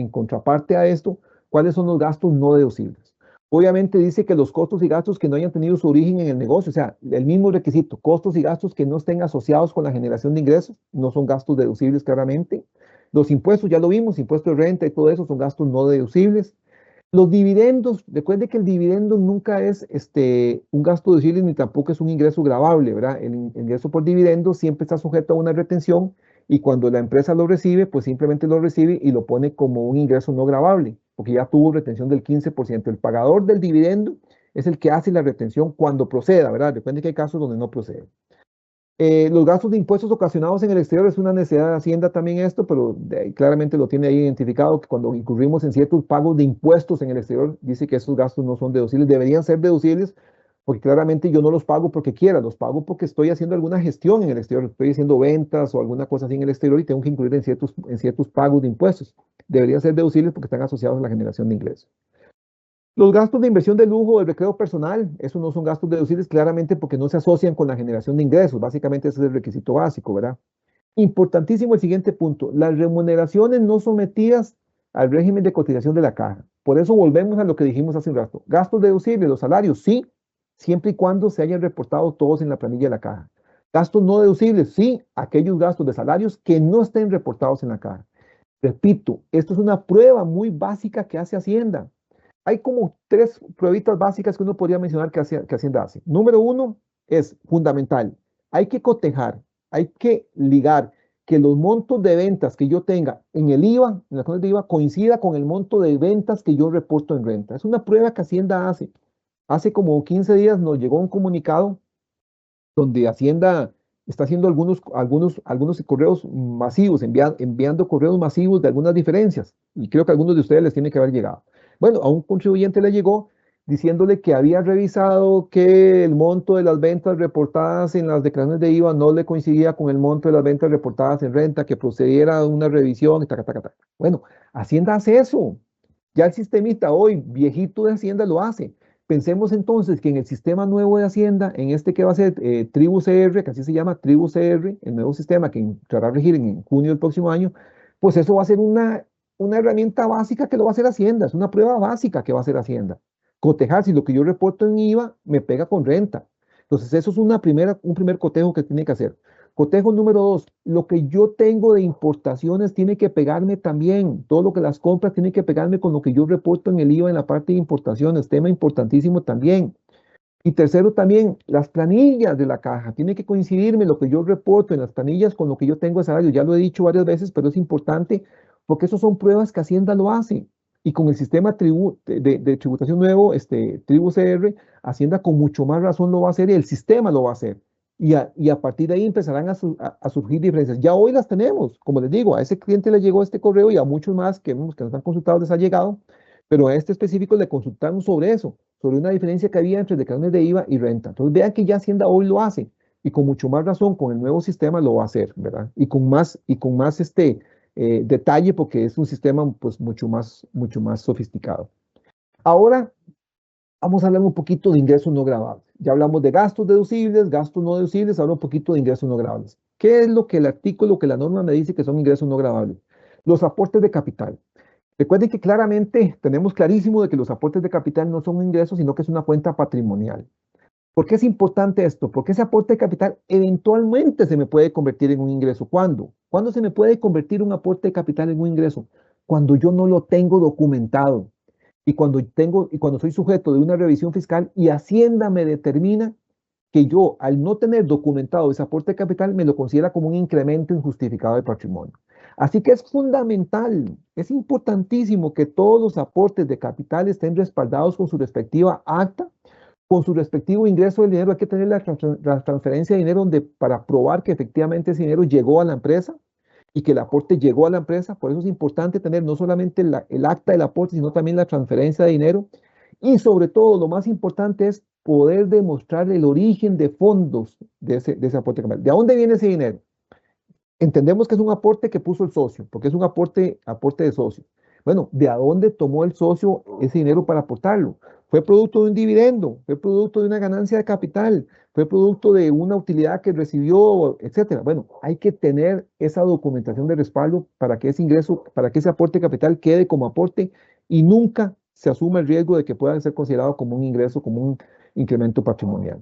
contraparte a esto, cuáles son los gastos no deducibles. Obviamente dice que los costos y gastos que no hayan tenido su origen en el negocio, o sea, el mismo requisito, costos y gastos que no estén asociados con la generación de ingresos, no son gastos deducibles claramente. Los impuestos, ya lo vimos, impuestos de renta y todo eso son gastos no deducibles. Los dividendos, recuerde que el dividendo nunca es un gasto deducible ni tampoco es un ingreso gravable, ¿verdad? El ingreso por dividendo siempre está sujeto a una retención y cuando la empresa lo recibe, pues simplemente lo recibe y lo pone como un ingreso no gravable, porque ya tuvo retención del 15%. El pagador del dividendo es el que hace la retención cuando proceda, ¿verdad? Recuerde que hay casos donde no procede. Los gastos de impuestos ocasionados en el exterior es una necesidad de Hacienda también esto, pero claramente lo tiene ahí identificado, que cuando incurrimos en ciertos pagos de impuestos en el exterior, dice que esos gastos no son deducibles, deberían ser deducibles, porque claramente yo no los pago porque quiera, los pago porque estoy haciendo alguna gestión en el exterior, estoy haciendo ventas o alguna cosa así en el exterior y tengo que incluir en ciertos pagos de impuestos. Deberían ser deducibles porque están asociados a la generación de ingresos. Los gastos de inversión de lujo o de recreo personal, esos no son gastos deducibles claramente porque no se asocian con la generación de ingresos. Básicamente ese es el requisito básico, ¿verdad? Importantísimo el siguiente punto. Las remuneraciones no sometidas al régimen de cotización de la caja. Por eso volvemos a lo que dijimos hace un rato. Gastos deducibles, los salarios, sí, siempre y cuando se hayan reportado todos en la planilla de la caja. Gastos no deducibles, sí, aquellos gastos de salarios que no estén reportados en la caja. Repito, esto es una prueba muy básica que hace Hacienda. Hay como tres pruebitas básicas que uno podría mencionar que Hacienda hace. Número uno es fundamental. Hay que cotejar, hay que ligar que los montos de ventas que yo tenga en el IVA, en la cuenta de IVA, coincida con el monto de ventas que yo reporto en renta. Es una prueba que Hacienda hace. Hace como 15 días nos llegó un comunicado donde Hacienda está haciendo algunos correos masivos, enviando correos masivos de algunas diferencias. Y creo que a algunos de ustedes les tiene que haber llegado. Bueno, a un contribuyente le llegó diciéndole que había revisado que el monto de las ventas reportadas en las declaraciones de IVA no le coincidía con el monto de las ventas reportadas en renta, que procediera a una revisión, y taca, taca, taca. Bueno, Hacienda hace eso. Ya el sistemita hoy, viejito de Hacienda, lo hace. Pensemos entonces que en el sistema nuevo de Hacienda, en este que va a ser Tribu CR, que así se llama Tribu CR, el nuevo sistema que entrará a regir en junio del próximo año, pues eso va a ser una herramienta básica que lo va a hacer Hacienda, es una prueba básica que va a hacer Hacienda. Cotejar si lo que yo reporto en IVA me pega con renta. Entonces eso es un primer cotejo que tiene que hacer. Cotejo número 2, lo que yo tengo de importaciones tiene que pegarme también. Todo lo que las compras tiene que pegarme con lo que yo reporto en el IVA en la parte de importaciones, tema importantísimo también. Y tercero también, las planillas de la caja. Tiene que coincidirme lo que yo reporto en las planillas con lo que yo tengo de salario. Ya lo he dicho varias veces, pero es importante porque eso son pruebas que Hacienda lo hace. Y con el sistema de tributación nuevo, Tribu CR, Hacienda con mucho más razón lo va a hacer y el sistema lo va a hacer. Y a partir de ahí empezarán a surgir diferencias. Ya hoy las tenemos, como les digo, a ese cliente le llegó este correo y a muchos más que nos han consultado les ha llegado, pero a este específico le consultaron sobre eso, sobre una diferencia que había entre declaraciones de IVA y renta. Entonces vean que ya Hacienda hoy lo hace y con mucho más razón con el nuevo sistema lo va a hacer, ¿verdad? Y con más detalle porque es un sistema pues mucho más sofisticado. Ahora vamos a hablar un poquito de ingresos no gravables. Ya hablamos de gastos deducibles, gastos no deducibles, ahora un poquito de ingresos no gravables. ¿Qué es lo que el artículo, que la norma me dice que son ingresos no gravables? Los aportes de capital. Recuerden que claramente tenemos clarísimo de que los aportes de capital no son un ingreso, sino que es una cuenta patrimonial. ¿Por qué es importante esto? Porque ese aporte de capital eventualmente se me puede convertir en un ingreso. ¿Cuándo? ¿Cuándo se me puede convertir un aporte de capital en un ingreso? Cuando yo no lo tengo documentado y cuando soy sujeto de una revisión fiscal y Hacienda me determina que yo, al no tener documentado ese aporte de capital, me lo considera como un incremento injustificado de patrimonio. Así que es fundamental, es importantísimo que todos los aportes de capital estén respaldados con su respectiva acta, con su respectivo ingreso del dinero. Hay que tener la transferencia de dinero para probar que efectivamente ese dinero llegó a la empresa y que el aporte llegó a la empresa. Por eso es importante tener no solamente el acta del aporte, sino también la transferencia de dinero. Y sobre todo, lo más importante es poder demostrar el origen de fondos de ese aporte. ¿De dónde viene ese dinero? Entendemos que es un aporte que puso el socio, porque es un aporte de socio. Bueno, ¿de dónde tomó el socio ese dinero para aportarlo? ¿Fue producto de un dividendo? ¿Fue producto de una ganancia de capital? ¿Fue producto de una utilidad que recibió, etcétera? Bueno, hay que tener esa documentación de respaldo para que ese ingreso, para que ese aporte de capital quede como aporte y nunca se asuma el riesgo de que pueda ser considerado como un ingreso, como un incremento patrimonial.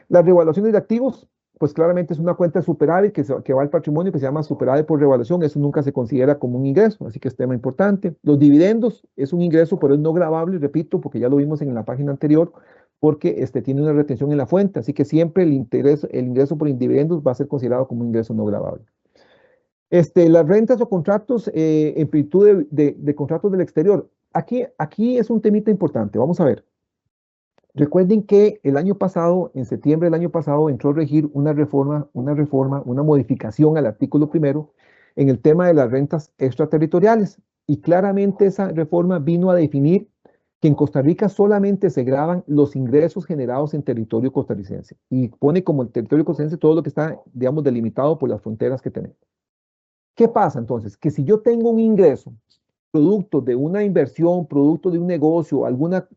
Las revaluaciones de activos, pues claramente es una cuenta de superávit que va al patrimonio, que se llama superávit por revaluación. Eso nunca se considera como un ingreso, así que es tema importante. Los dividendos es un ingreso, pero es no gravable, repito, porque ya lo vimos en la página anterior, porque tiene una retención en la fuente, así que siempre el ingreso por dividendos va a ser considerado como un ingreso no gravable. Las rentas o contratos en virtud de contratos del exterior. Aquí es un temita importante, vamos a ver. Recuerden que el año pasado, en septiembre del año pasado, entró a regir una modificación al artículo primero en el tema de las rentas extraterritoriales. Y claramente esa reforma vino a definir que en Costa Rica solamente se graban los ingresos generados en territorio costarricense. Y pone como el territorio costarricense todo lo que está, digamos, delimitado por las fronteras que tenemos. ¿Qué pasa entonces? Que si yo tengo un ingreso, producto de una inversión, producto de un negocio, alguna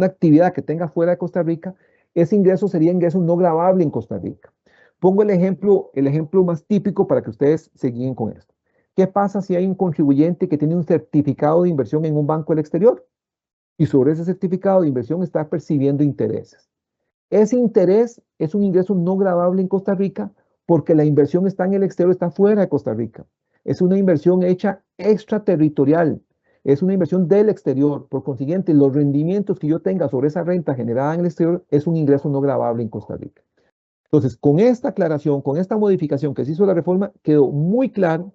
actividad que tenga fuera de Costa Rica, ese ingreso sería ingreso no gravable en Costa Rica. Pongo el ejemplo más típico para que ustedes se guíen con esto. ¿Qué pasa si hay un contribuyente que tiene un certificado de inversión en un banco del exterior? Y sobre ese certificado de inversión está percibiendo intereses. Ese interés es un ingreso no gravable en Costa Rica porque la inversión está en el exterior, está fuera de Costa Rica. Es una inversión hecha extraterritorial. Es una inversión del exterior. Por consiguiente, los rendimientos que yo tenga sobre esa renta generada en el exterior es un ingreso no gravable en Costa Rica. Entonces, con esta aclaración, con esta modificación que se hizo la reforma, quedó muy claro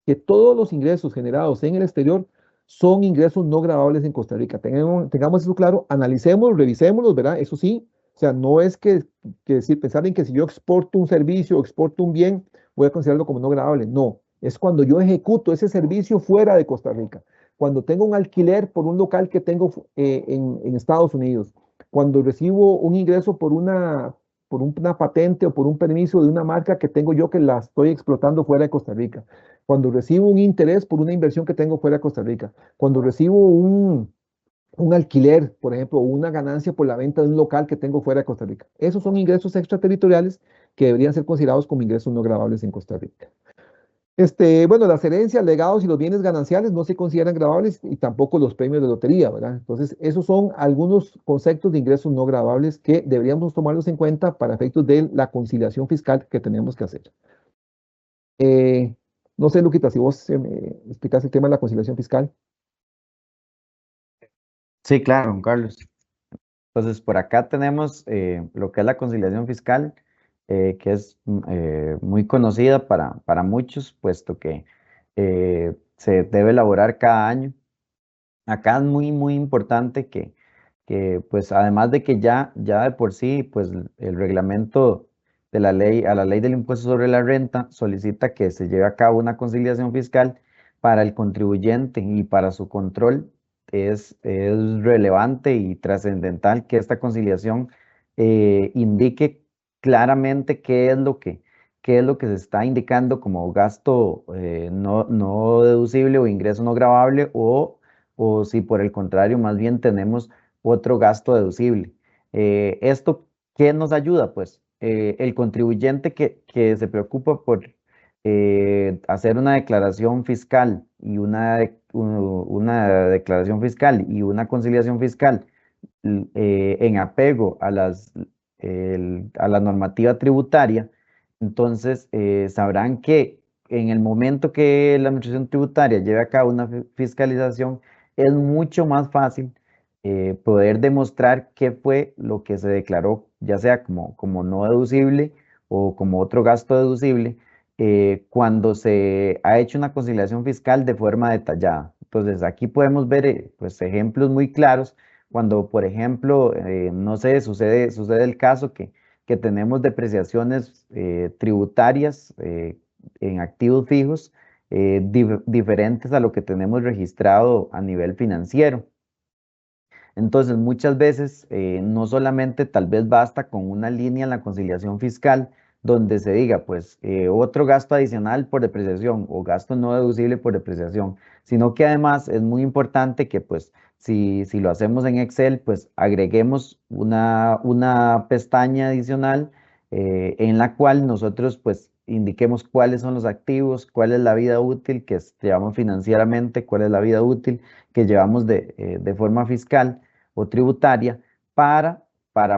que todos los ingresos generados en el exterior son ingresos no gravables en Costa Rica. Tengamos eso claro, analicémoslos, revisémoslos, ¿verdad? Eso sí, o sea, no es que pensar en que si yo exporto un servicio o exporto un bien, voy a considerarlo como no gravable. No, es cuando yo ejecuto ese servicio fuera de Costa Rica. Cuando tengo un alquiler por un local que tengo en Estados Unidos, cuando recibo un ingreso por una patente o por un permiso de una marca que tengo yo que la estoy explotando fuera de Costa Rica, cuando recibo un interés por una inversión que tengo fuera de Costa Rica, cuando recibo un alquiler, por ejemplo, o una ganancia por la venta de un local que tengo fuera de Costa Rica. Esos son ingresos extraterritoriales que deberían ser considerados como ingresos no gravables en Costa Rica. Bueno, las herencias, legados y los bienes gananciales no se consideran gravables y tampoco los premios de lotería, ¿verdad? Entonces, esos son algunos conceptos de ingresos no gravables que deberíamos tomarlos en cuenta para efectos de la conciliación fiscal que tenemos que hacer. Eh, no sé, Luquita, si vos me explicas el tema de la conciliación fiscal. Sí, claro, don Carlos. Entonces, por acá tenemos lo que es la conciliación fiscal, que es muy conocida para muchos, puesto que se debe elaborar cada año. Acá es muy importante que pues además de que ya de por sí, pues el reglamento de la ley, a la ley del impuesto sobre la renta, solicita que se lleve a cabo una conciliación fiscal para el contribuyente y para su control. Es relevante y trascendental que esta conciliación indique claramente qué es lo que se está indicando como gasto no deducible o ingreso no gravable o si por el contrario más bien tenemos otro gasto deducible. ¿Esto qué nos ayuda? Pues el contribuyente que se preocupa por hacer una declaración fiscal y una declaración fiscal y una conciliación fiscal en apego a la normativa tributaria, entonces sabrán que en el momento que la administración tributaria lleve a cabo una fiscalización, es mucho más fácil poder demostrar qué fue lo que se declaró, ya sea como no deducible o como otro gasto deducible, cuando se ha hecho una conciliación fiscal de forma detallada. Entonces, aquí podemos ver pues, ejemplos muy claros cuando, por ejemplo, no sé, sucede el caso que tenemos depreciaciones tributarias en activos fijos diferentes a lo que tenemos registrado a nivel financiero. Entonces, muchas veces no solamente tal vez basta con una línea en la conciliación fiscal donde se diga, pues, otro gasto adicional por depreciación o gasto no deducible por depreciación, sino que además es muy importante que, pues, si lo hacemos en Excel, pues agreguemos una pestaña adicional en la cual nosotros, pues, indiquemos cuáles son los activos, cuál es la vida útil que llevamos financieramente, cuál es la vida útil que llevamos de forma fiscal o tributaria para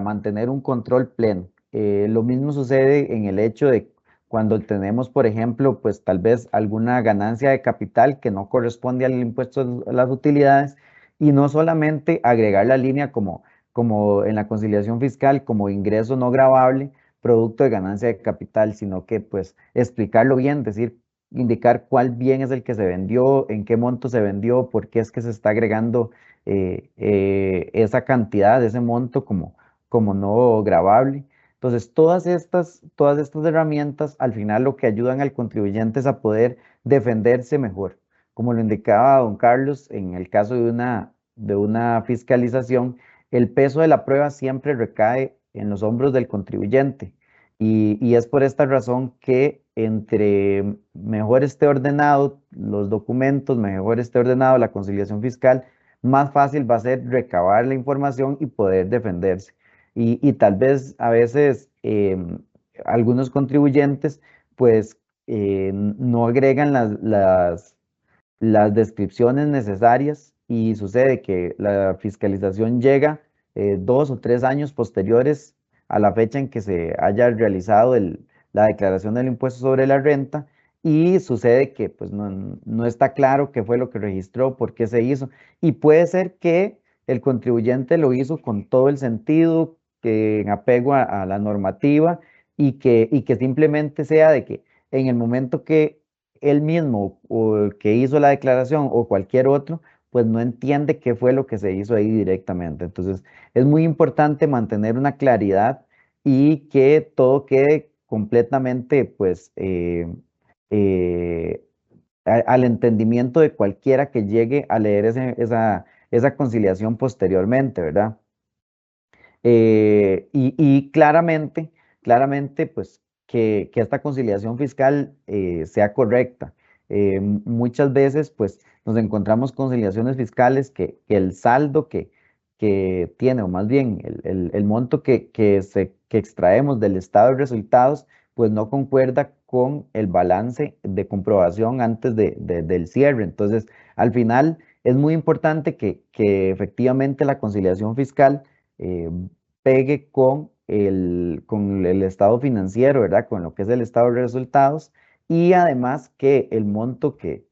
mantener un control pleno. Lo mismo sucede en el hecho de cuando tenemos, por ejemplo, pues tal vez alguna ganancia de capital que no corresponde al impuesto a las utilidades y no solamente agregar la línea como en la conciliación fiscal como ingreso no gravable, producto de ganancia de capital, sino que pues explicarlo bien, decir, indicar cuál bien es el que se vendió, en qué monto se vendió, por qué es que se está agregando esa cantidad, ese monto como no gravable. Entonces, todas estas herramientas al final lo que ayudan al contribuyente es a poder defenderse mejor. Como lo indicaba don Carlos, en el caso de una fiscalización, el peso de la prueba siempre recae en los hombros del contribuyente. Y es por esta razón que entre mejor esté ordenado los documentos, mejor esté ordenado la conciliación fiscal, más fácil va a ser recabar la información y poder defenderse. Y tal vez a veces algunos contribuyentes pues no agregan las descripciones necesarias y sucede que la fiscalización llega 2 o 3 años posteriores a la fecha en que se haya realizado la declaración del impuesto sobre la renta y sucede que pues no está claro qué fue lo que registró, por qué se hizo y puede ser que el contribuyente lo hizo con todo el sentido, que en apego a la normativa y que simplemente sea de que en el momento que él mismo o el que hizo la declaración o cualquier otro, pues no entiende qué fue lo que se hizo ahí directamente. Entonces, es muy importante mantener una claridad y que todo quede completamente, pues, eh, al entendimiento de cualquiera que llegue a leer esa conciliación posteriormente, ¿verdad? Y claramente, pues que esta conciliación fiscal sea correcta. Muchas veces pues nos encontramos conciliaciones fiscales que el saldo que tiene, o más bien el monto que extraemos del estado de resultados, pues no concuerda con el balance de comprobación antes del cierre. Entonces, al final es muy importante que efectivamente la conciliación fiscal pegue con el estado financiero, ¿verdad? Con lo que es el estado de resultados, y además que el monto que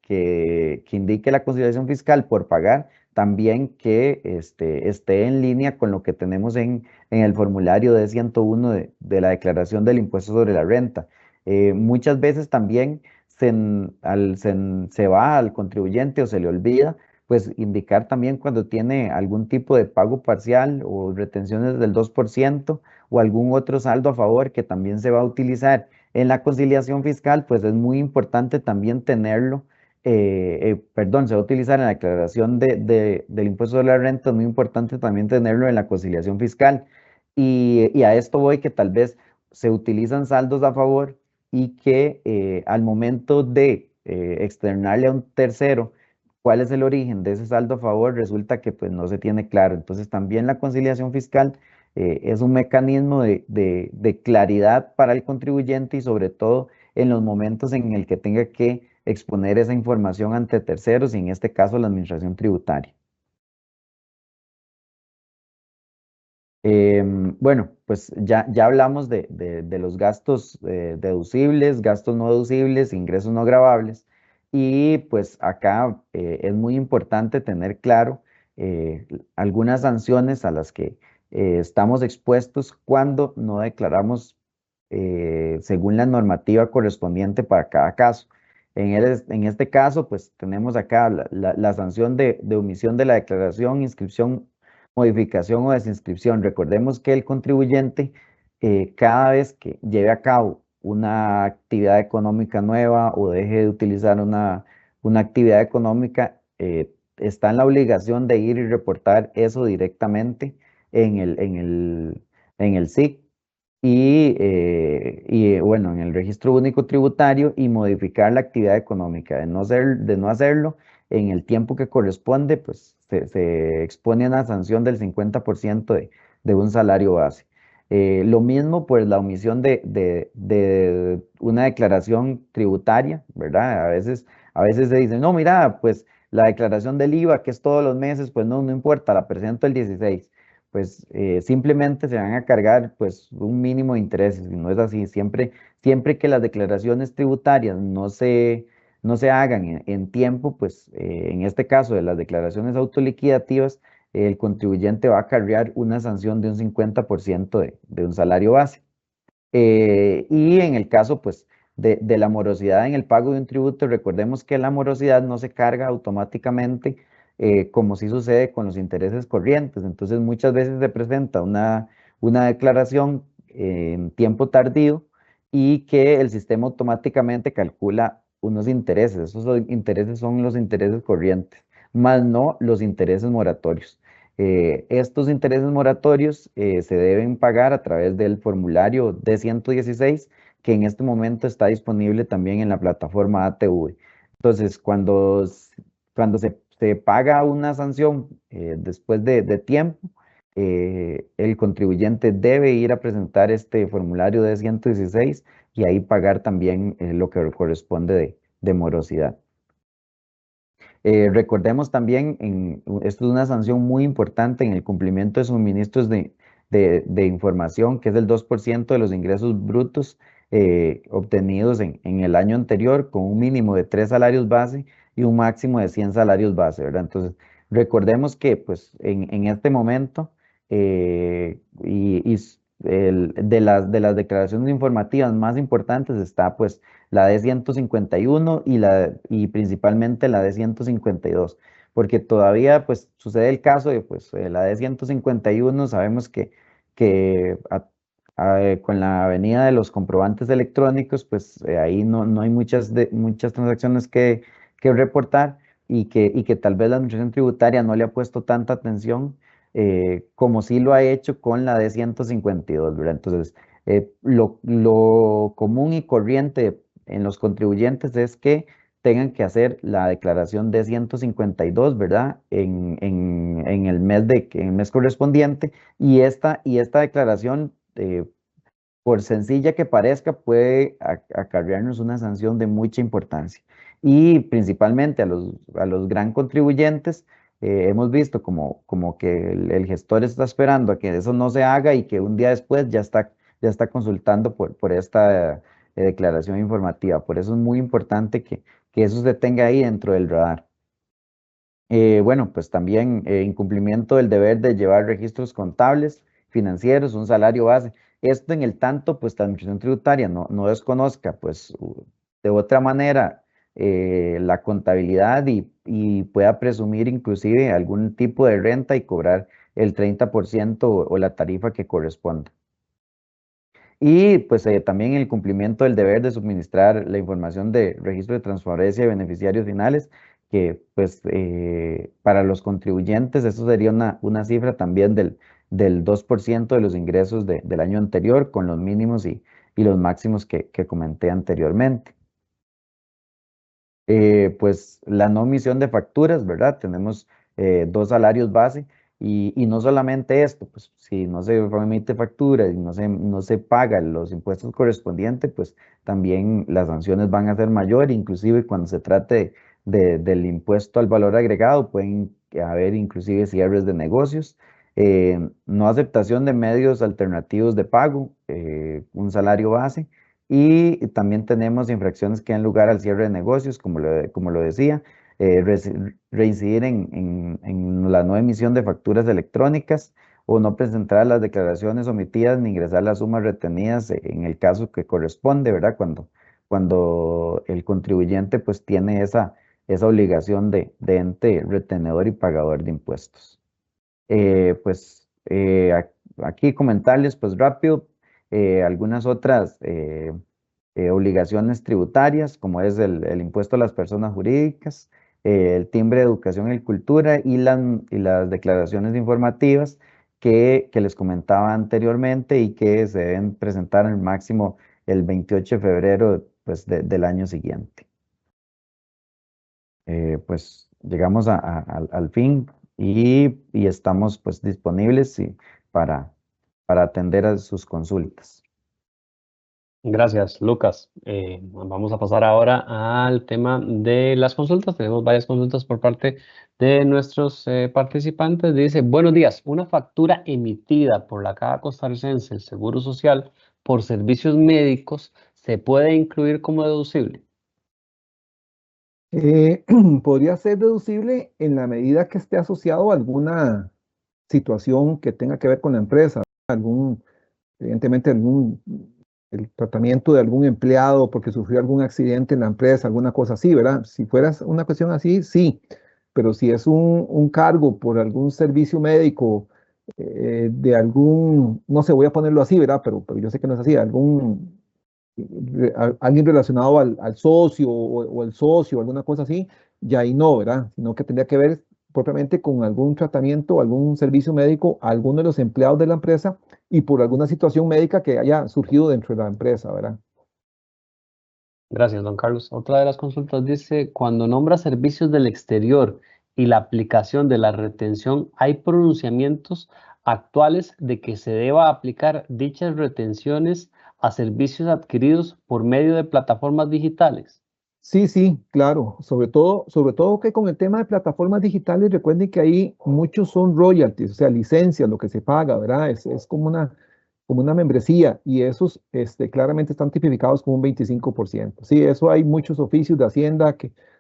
indique la conciliación fiscal por pagar también que esté en línea con lo que tenemos en el formulario D101 de la declaración del impuesto sobre la renta. Muchas veces también se va al contribuyente o se le olvida pues indicar también cuando tiene algún tipo de pago parcial o retenciones del 2% o algún otro saldo a favor que también se va a utilizar en la conciliación fiscal, pues es muy importante también tenerlo, perdón, se va a utilizar en la declaración del impuesto de la renta, es muy importante también tenerlo en la conciliación fiscal. Y a esto voy que tal vez se utilizan saldos a favor y que al momento de externarle a un tercero cuál es el origen de ese saldo a favor, resulta que pues no se tiene claro. Entonces también la conciliación fiscal es un mecanismo de claridad para el contribuyente y sobre todo en los momentos en el que tenga que exponer esa información ante terceros y en este caso la administración tributaria. Bueno, pues ya hablamos de los gastos deducibles, gastos no deducibles, ingresos no gravables, y pues acá es muy importante tener claro algunas sanciones a las que estamos expuestos cuando no declaramos según la normativa correspondiente para cada caso. En este caso, pues tenemos acá la sanción de omisión de la declaración, inscripción, modificación o desinscripción. Recordemos que el contribuyente, cada vez que lleve a cabo una actividad económica nueva o deje de utilizar una actividad económica, está en la obligación de ir y reportar eso directamente en el SIC bueno, en el registro único tributario y modificar la actividad económica. De no hacerlo en el tiempo que corresponde, pues se expone a una sanción del 50% de un salario base. Lo mismo, pues la omisión de una declaración tributaria, ¿verdad? A veces se dice, no, mira, pues la declaración del IVA, que es todos los meses, pues no importa, la presento el 16, pues simplemente se van a cargar pues un mínimo de intereses, y no es así. Siempre que las declaraciones tributarias no se hagan en tiempo, pues en este caso de las declaraciones autoliquidativas, el contribuyente va a acarrear una sanción de un 50% de un salario base. Y en el caso, pues, de la morosidad en el pago de un tributo, recordemos que la morosidad no se carga automáticamente, como sí sucede con los intereses corrientes. Entonces, muchas veces se presenta una declaración en tiempo tardío y que el sistema automáticamente calcula unos intereses. Intereses son los intereses corrientes, más no los intereses moratorios. Estos intereses moratorios se deben pagar a través del formulario D116, que en este momento está disponible también en la plataforma ATV. Entonces, cuando se paga una sanción después de tiempo, el contribuyente debe ir a presentar este formulario D116 y ahí pagar también lo que corresponde de morosidad. Recordemos también, esto es una sanción muy importante en el cumplimiento de suministros de información, que es el 2% de los ingresos brutos obtenidos en el año anterior, con un mínimo de 3 salarios base y un máximo de 100 salarios base, ¿verdad? Entonces, recordemos que pues, en este momento, de las declaraciones informativas más importantes está pues la D151 y principalmente la D152, porque todavía pues sucede el caso de pues la D151, sabemos que con la venida de los comprobantes electrónicos, pues ahí no hay muchas transacciones que reportar y que tal vez la administración tributaria no le ha puesto tanta atención como sí lo ha hecho con la D152, ¿verdad? Entonces, lo común y corriente en los contribuyentes es que tengan que hacer la declaración de 152, ¿verdad? En el mes en el mes correspondiente, y esta declaración, por sencilla que parezca, puede acarrearnos una sanción de mucha importancia. Y principalmente a los gran contribuyentes, hemos visto como que el gestor está esperando a que eso no se haga y que un día después ya está consultando por esta declaración informativa. Por eso es muy importante que eso se tenga ahí dentro del radar. Bueno, pues también incumplimiento del deber de llevar registros contables, financieros, un salario base. Esto en el tanto, pues la Administración Tributaria no desconozca, pues de otra manera la contabilidad y pueda presumir inclusive algún tipo de renta y cobrar el 30% o la tarifa que corresponda. Y pues también el cumplimiento del deber de suministrar la información de registro de transparencia de beneficiarios finales, que pues para los contribuyentes eso sería una cifra también del 2% de los ingresos del año anterior, con los mínimos y los máximos que comenté anteriormente. Pues la no emisión de facturas, ¿verdad? Tenemos 2 salarios base y no solamente esto, pues si no se emite factura y no se pagan los impuestos correspondientes, pues también las sanciones van a ser mayores, inclusive cuando se trate del impuesto al valor agregado, pueden haber inclusive cierres de negocios. No aceptación de medios alternativos de pago, un salario base. Y también tenemos infracciones que dan lugar al cierre de negocios, como lo decía, reincidir en la no emisión de facturas electrónicas o no presentar las declaraciones omitidas ni ingresar las sumas retenidas en el caso que corresponde, ¿verdad? Cuando el contribuyente pues tiene esa obligación de ente retenedor y pagador de impuestos. Aquí comentarles pues rápido algunas otras obligaciones tributarias, como es el impuesto a las personas jurídicas, el timbre de educación y cultura y las declaraciones informativas que les comentaba anteriormente y que se deben presentar al máximo el 28 de febrero pues, del año siguiente. Pues llegamos al fin y estamos pues disponibles para atender a sus consultas. Gracias, Lucas. Vamos a pasar ahora al tema de las consultas. Tenemos varias consultas por parte de nuestros participantes. Dice, buenos días, una factura emitida por la Caja Costarricense del Seguro Social por servicios médicos, ¿se puede incluir como deducible? Podría ser deducible en la medida que esté asociado a alguna situación que tenga que ver con la empresa, evidentemente el tratamiento de algún empleado porque sufrió algún accidente en la empresa, alguna cosa así, ¿verdad? Si fuera una cuestión así, sí, pero si es un cargo por algún servicio médico de algún, no sé, voy a ponerlo así, ¿verdad? Pero yo sé que no es así, alguien relacionado al socio o el socio, alguna cosa así, ya ahí no, ¿verdad? Sino que tendría que ver propiamente con algún tratamiento, algún servicio médico a alguno de los empleados de la empresa y por alguna situación médica que haya surgido dentro de la empresa, ¿verdad? Gracias, don Carlos. Otra de las consultas dice, cuando nombra servicios del exterior y la aplicación de la retención, ¿hay pronunciamientos actuales de que se deba aplicar dichas retenciones a servicios adquiridos por medio de plataformas digitales? Sí, sí, claro. Sobre todo que con el tema de plataformas digitales, recuerden que ahí muchos son royalties, o sea, licencias, lo que se paga, ¿verdad? Es como una membresía y esos claramente están tipificados como un 25%. Sí, eso hay muchos oficios de Hacienda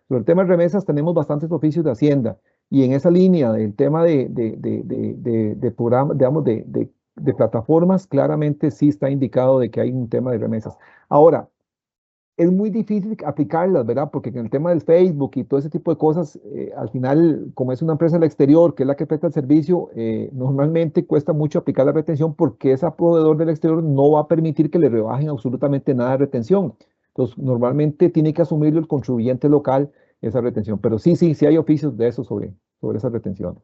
sobre el tema de remesas tenemos bastantes oficios de Hacienda y en esa línea del tema de programa, digamos, de plataformas, claramente sí está indicado de que hay un tema de remesas. Ahora, es muy difícil aplicarlas, ¿verdad? Porque en el tema del Facebook y todo ese tipo de cosas, al final, como es una empresa del exterior, que es la que presta el servicio, normalmente cuesta mucho aplicar la retención porque ese proveedor del exterior no va a permitir que le rebajen absolutamente nada de retención. Entonces, normalmente tiene que asumirlo el contribuyente local esa retención. Pero sí, sí, sí hay oficios de eso sobre esa retención.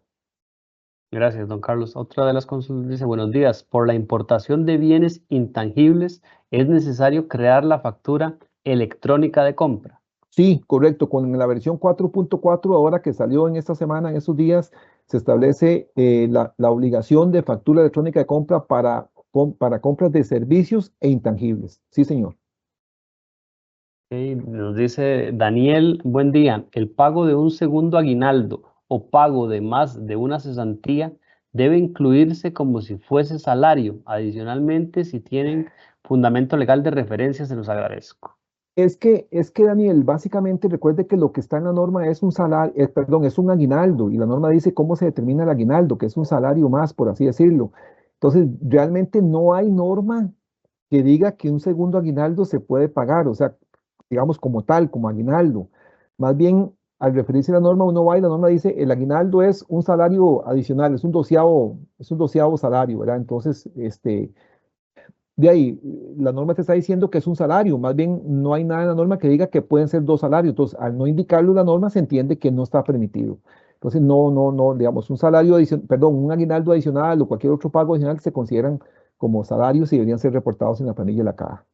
Gracias, don Carlos. Otra de las consultas dice, buenos días, por la importación de bienes intangibles, ¿es necesario crear la factura electrónica de compra? Sí, correcto. Con la versión 4.4, ahora que salió en esta semana, en estos días, se establece la obligación de factura electrónica de compra para compras de servicios e intangibles. Sí, señor. Ok, nos dice Daniel, buen día. El pago de un segundo aguinaldo o pago de más de una cesantía debe incluirse como si fuese salario. Adicionalmente, si tienen fundamento legal de referencia, se los agradezco. Es que Daniel, básicamente recuerde que lo que está en la norma es un salario, perdón, es un aguinaldo, y la norma dice cómo se determina el aguinaldo, que es un salario más, por así decirlo. Entonces, realmente no hay norma que diga que un segundo aguinaldo se puede pagar, o sea, digamos como tal, como aguinaldo. Más bien, al referirse a la norma, uno va y la norma dice, el aguinaldo es un salario adicional, es un doceavo salario, ¿verdad? Entonces, de ahí, la norma te está diciendo que es un salario, más bien no hay nada en la norma que diga que pueden ser dos salarios. Entonces, al no indicarlo la norma, se entiende que no está permitido. Entonces, no, digamos, un salario adicional, perdón, un aguinaldo adicional o cualquier otro pago adicional se consideran como salarios y deberían ser reportados en la planilla de la caja.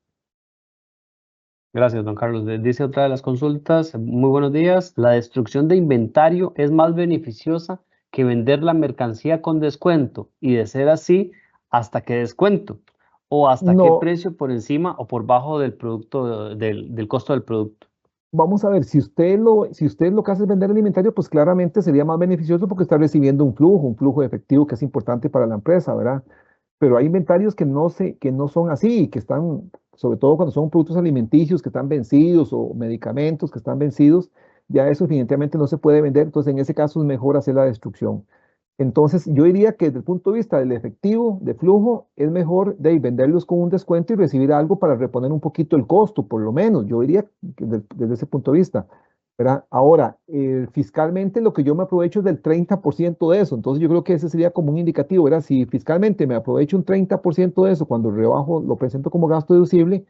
Gracias, don Carlos. Dice otra de las consultas, muy buenos días. ¿La destrucción de inventario es más beneficiosa que vender la mercancía con descuento? Y de ser así, ¿hasta qué descuento? ¿O hasta qué No, precio por encima o por bajo del producto, del costo del producto? vamos a ver, si usted lo que hace es vender el inventario, pues claramente sería más beneficioso porque está recibiendo un flujo de efectivo que es importante para la empresa, ¿verdad? Pero hay inventarios que no son así, que están, sobre todo cuando son productos alimenticios que están vencidos o medicamentos que están vencidos, ya eso definitivamente no se puede vender, entonces en ese caso es mejor hacer la destrucción. Entonces yo diría que desde el punto de vista del efectivo, de flujo, es mejor de ahí venderlos con un descuento y recibir algo para reponer un poquito el costo, por lo menos, yo diría que desde ese punto de vista. ¿Verdad? Ahora, fiscalmente lo que yo me aprovecho es del 30% de eso, entonces yo creo que ese sería como un indicativo, ¿verdad? Si fiscalmente me aprovecho un 30% de eso, cuando rebajo lo presento como gasto deducible,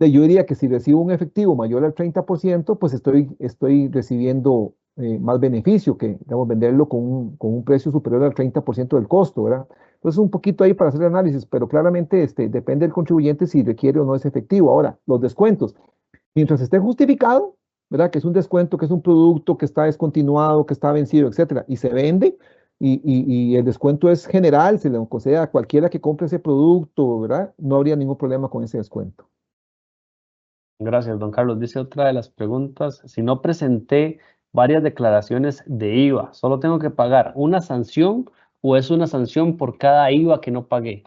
yo diría que si recibo un efectivo mayor al 30%, pues estoy recibiendo más beneficio que, digamos, venderlo con un precio superior al 30% del costo, ¿verdad? Entonces, un poquito ahí para hacer el análisis, pero claramente depende del contribuyente si requiere o no ese efectivo. Ahora, los descuentos. Mientras esté justificado, ¿verdad? Que es un descuento, que es un producto que está descontinuado, que está vencido, etcétera, y se vende, y el descuento es general, se le concede a cualquiera que compre ese producto, ¿verdad? No habría ningún problema con ese descuento. Gracias, don Carlos. Dice otra de las preguntas, si no presenté varias declaraciones de IVA, ¿solo tengo que pagar una sanción o es una sanción por cada IVA que no pagué?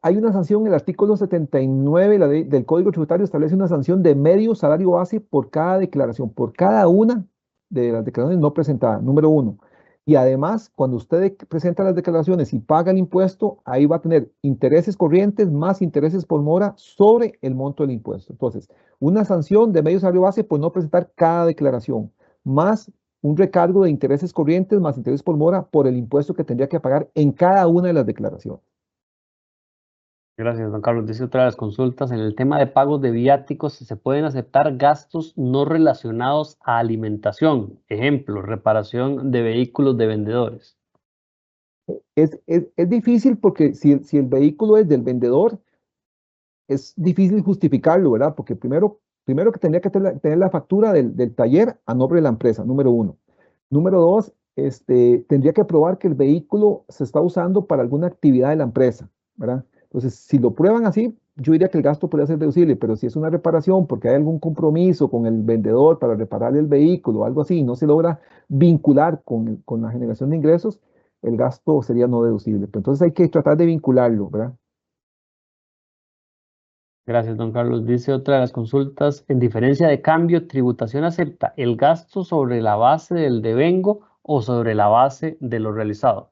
Hay una sanción, el artículo 79 del Código Tributario establece una sanción de medio salario base por cada declaración, por cada una de las declaraciones no presentadas, número uno. Y además, cuando usted presenta las declaraciones y paga el impuesto, ahí va a tener intereses corrientes más intereses por mora sobre el monto del impuesto. Entonces, una sanción de medio salario base por no presentar cada declaración, más un recargo de intereses corrientes más intereses por mora por el impuesto que tendría que pagar en cada una de las declaraciones. Gracias, don Carlos. Dice otra de las consultas, en el tema de pagos de viáticos, se pueden aceptar gastos no relacionados a alimentación, ejemplo, reparación de vehículos de vendedores. Es difícil porque si el vehículo es del vendedor, es difícil justificarlo, ¿verdad? Porque primero que tendría que tener la factura del taller a nombre de la empresa, número uno. Número dos, tendría que probar que el vehículo se está usando para alguna actividad de la empresa, ¿verdad? Entonces, si lo prueban así, yo diría que el gasto podría ser deducible, pero si es una reparación porque hay algún compromiso con el vendedor para reparar el vehículo o algo así, y no se logra vincular con la generación de ingresos, el gasto sería no deducible. Pero entonces hay que tratar de vincularlo, ¿verdad? Gracias, don Carlos. Dice otra de las consultas, en diferencia de cambio, tributación acepta el gasto sobre la base del devengo o sobre la base de lo realizado.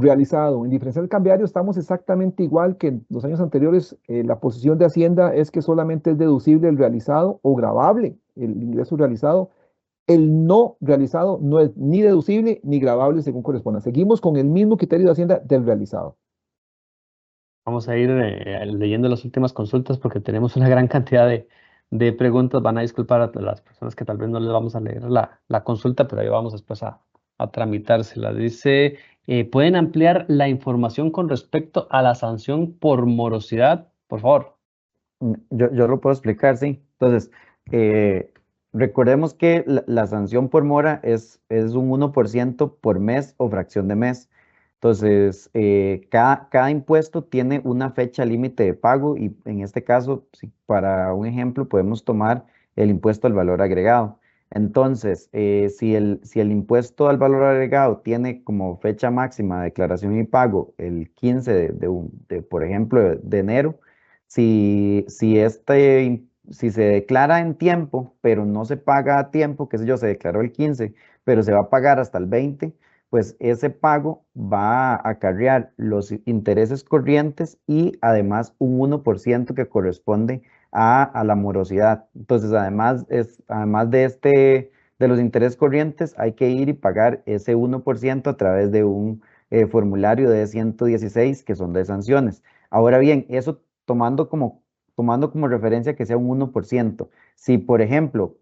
Realizado. En diferencial cambiario estamos exactamente igual que en los años anteriores. La posición de Hacienda es que solamente es deducible el realizado o gravable el ingreso realizado. El no realizado no es ni deducible ni gravable según corresponda. Seguimos con el mismo criterio de Hacienda del realizado. Vamos a ir leyendo las últimas consultas porque tenemos una gran cantidad de preguntas. Van a disculpar a las personas que tal vez no les vamos a leer la consulta, pero ahí vamos después a tramitársela. Dice, ¿pueden ampliar la información con respecto a la sanción por morosidad? Por favor. Yo lo puedo explicar, sí. Entonces, Recordemos que la sanción por mora es un 1% por mes o fracción de mes. Entonces, cada impuesto tiene una fecha límite de pago y en este caso, para un ejemplo, podemos tomar el impuesto al valor agregado. Entonces, si el impuesto al valor agregado tiene como fecha máxima de declaración y pago el 15 por ejemplo, de enero, si se declara en tiempo, pero no se paga a tiempo, qué sé yo, se declaró el 15, pero se va a pagar hasta el 20, pues ese pago va a acarrear los intereses corrientes y además un 1% que corresponde a la morosidad. Entonces, además de los intereses corrientes, hay que ir y pagar ese 1% a través de un formulario de 116 que son de sanciones. Ahora bien, eso tomando como referencia que sea un 1%. Si, por ejemplo,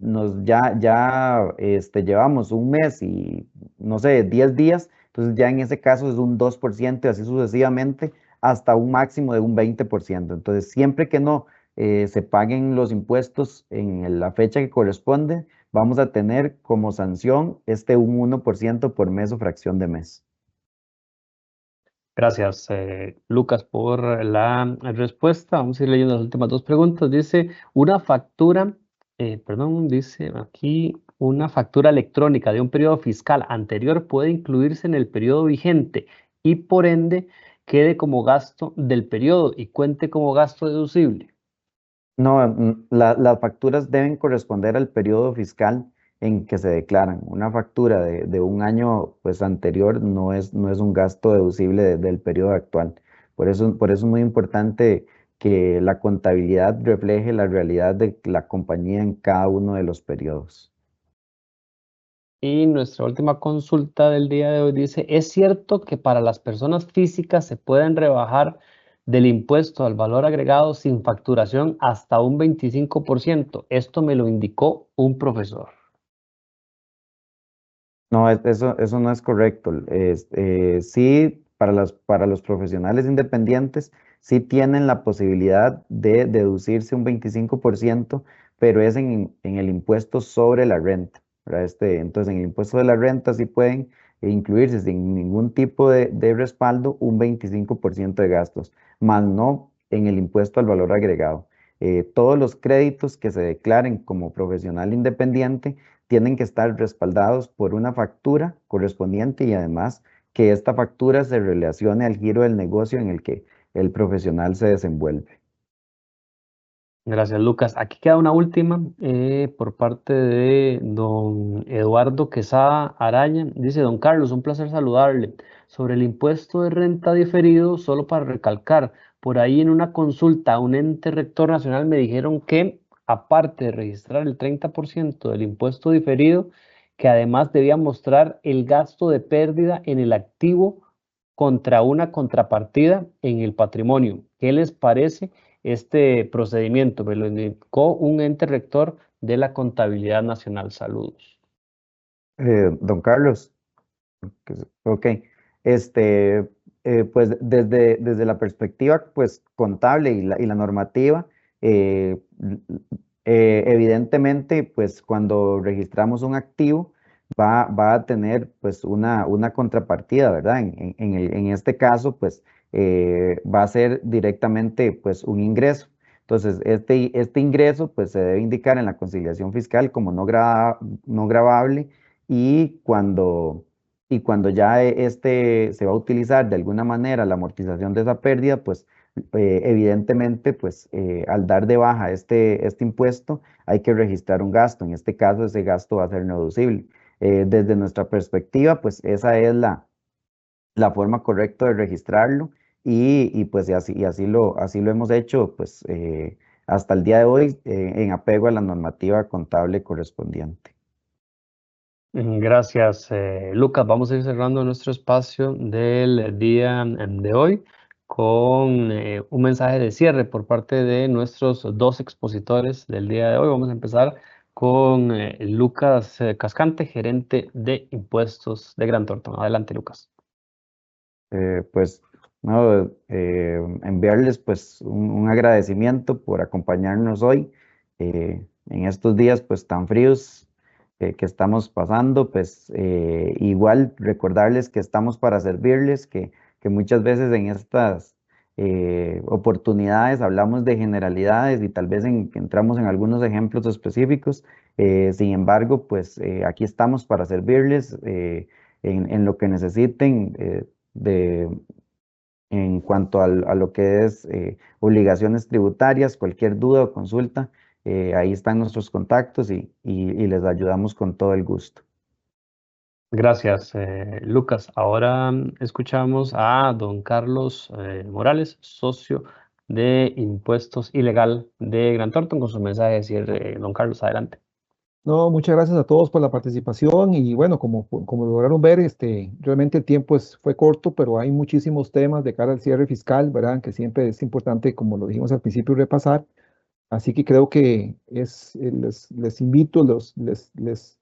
llevamos un mes y, no sé, 10 días, entonces ya en ese caso es un 2% y así sucesivamente hasta un máximo de un 20%. Entonces, siempre que no se paguen los impuestos en la fecha que corresponde, vamos a tener como sanción un 1% por mes o fracción de mes. Gracias, Lucas, por la respuesta. Vamos a ir leyendo las últimas dos preguntas. Dice, dice aquí, una factura electrónica de un periodo fiscal anterior puede incluirse en el periodo vigente y por ende quede como gasto del periodo y cuente como gasto deducible. No, las facturas deben corresponder al periodo fiscal en que se declaran. Una factura de un año pues, anterior no es un gasto deducible del periodo actual. Por eso es muy importante que la contabilidad refleje la realidad de la compañía en cada uno de los periodos. Y nuestra última consulta del día de hoy dice, ¿es cierto que para las personas físicas se pueden rebajar del impuesto al valor agregado sin facturación hasta un 25%? Esto me lo indicó un profesor. No, eso no es correcto. Sí, para los profesionales independientes, sí tienen la posibilidad de deducirse un 25%, pero es en el impuesto sobre la renta, ¿verdad? Entonces, en el impuesto de la renta sí pueden incluirse sin ningún tipo de respaldo un 25% de gastos, más no en el impuesto al valor agregado. Todos los créditos que se declaren como profesional independiente tienen que estar respaldados por una factura correspondiente y además que esta factura se relacione al giro del negocio en el que el profesional se desenvuelve. Gracias, Lucas. Aquí queda una última por parte de don Eduardo Quesada Araña. Dice, don Carlos, un placer saludarle. Sobre el impuesto de renta diferido, solo para recalcar, por ahí en una consulta a un ente rector nacional me dijeron que, aparte de registrar el 30% del impuesto diferido, que además debía mostrar el gasto de pérdida en el activo contra una contrapartida en el patrimonio. ¿Qué les parece este procedimiento? Me lo indicó un ente rector de la Contabilidad Nacional. Saludos. Don Carlos, ok, pues desde la perspectiva pues contable y la normativa, eh, evidentemente pues cuando registramos un activo va a tener pues una contrapartida, ¿verdad? En este caso pues va a ser directamente pues un ingreso. Entonces este ingreso pues se debe indicar en la conciliación fiscal como no gravable y cuando ya se va a utilizar de alguna manera la amortización de esa pérdida, pues evidentemente, pues al dar de baja este impuesto, hay que registrar un gasto. En este caso, ese gasto va a ser no deducible. Desde nuestra perspectiva, pues esa es la forma correcta de registrarlo pues así lo hemos hecho, pues hasta el día de hoy, en apego a la normativa contable correspondiente. Gracias, Lucas. Vamos a ir cerrando nuestro espacio del día de hoy con un mensaje de cierre por parte de nuestros dos expositores del día de hoy. Vamos a empezar con Lucas Cascante, gerente de impuestos de Gran Thornton. Adelante, Lucas. Pues no, enviarles pues un agradecimiento por acompañarnos hoy. en estos días pues tan fríos que estamos pasando, pues igual recordarles que estamos para servirles, que muchas veces en estas oportunidades hablamos de generalidades y tal vez entramos en algunos ejemplos específicos. Sin embargo, pues aquí estamos para servirles en lo que necesiten de, en cuanto a lo que es obligaciones tributarias, cualquier duda o consulta, ahí están nuestros contactos y les ayudamos con todo el gusto. Gracias, Lucas. Ahora escuchamos a don Carlos Morales, socio de Impuestos Ilegal de Grant Thornton, con su mensaje de cierre. Don Carlos, adelante. No, muchas gracias a todos por la participación y bueno, como lograron ver, realmente el tiempo fue corto, pero hay muchísimos temas de cara al cierre fiscal, ¿verdad? Que siempre es importante, como lo dijimos al principio, repasar. Así que creo que les invito, les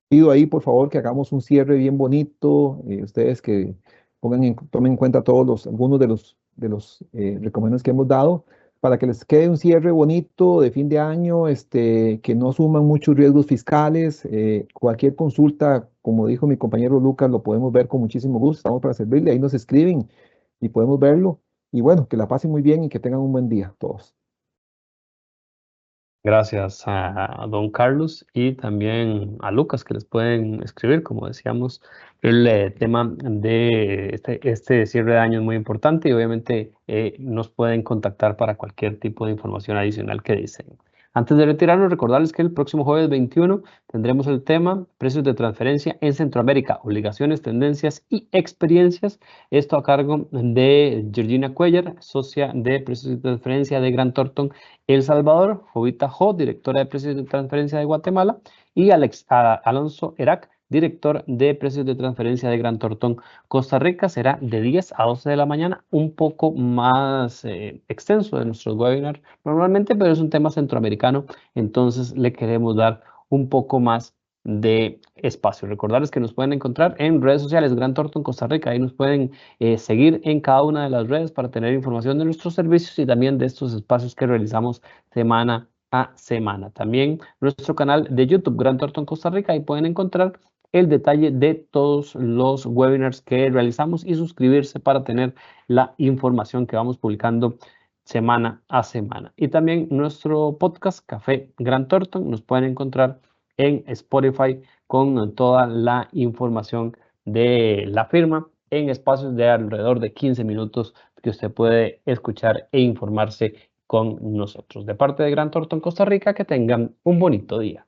pido ahí, por favor, que hagamos un cierre bien bonito. Ustedes que tomen en cuenta algunos de los recomendaciones que hemos dado, para que les quede un cierre bonito de fin de año, que no suman muchos riesgos fiscales. Cualquier consulta, como dijo mi compañero Lucas, lo podemos ver con muchísimo gusto. Estamos para servirle. Ahí nos escriben y podemos verlo. Y bueno, que la pasen muy bien y que tengan un buen día todos. Gracias a don Carlos y también a Lucas, que les pueden escribir, como decíamos, el tema de este cierre de año es muy importante y obviamente nos pueden contactar para cualquier tipo de información adicional que deseen. Antes de retirarnos, recordarles que el próximo jueves 21 tendremos el tema precios de transferencia en Centroamérica, obligaciones, tendencias y experiencias. Esto a cargo de Georgina Cuellar, socia de precios de transferencia de Grant Thornton El Salvador, Jovita Jo, directora de precios de transferencia de Guatemala, y Alonso Erac, director de precios de transferencia de Grant Thornton Costa Rica. Será de 10 a 12 de la mañana, un poco más extenso de nuestros webinars normalmente, pero es un tema centroamericano, entonces le queremos dar un poco más de espacio. Recordarles que nos pueden encontrar en redes sociales, Grant Thornton Costa Rica, ahí nos pueden seguir en cada una de las redes para tener información de nuestros servicios y también de estos espacios que realizamos semana a semana. También nuestro canal de YouTube, Grant Thornton Costa Rica, ahí pueden encontrar el detalle de todos los webinars que realizamos y suscribirse para tener la información que vamos publicando semana a semana. Y también nuestro podcast Café Grant Thornton nos pueden encontrar en Spotify con toda la información de la firma en espacios de alrededor de 15 minutos que usted puede escuchar e informarse con nosotros. De parte de Grant Thornton Costa Rica, que tengan un bonito día.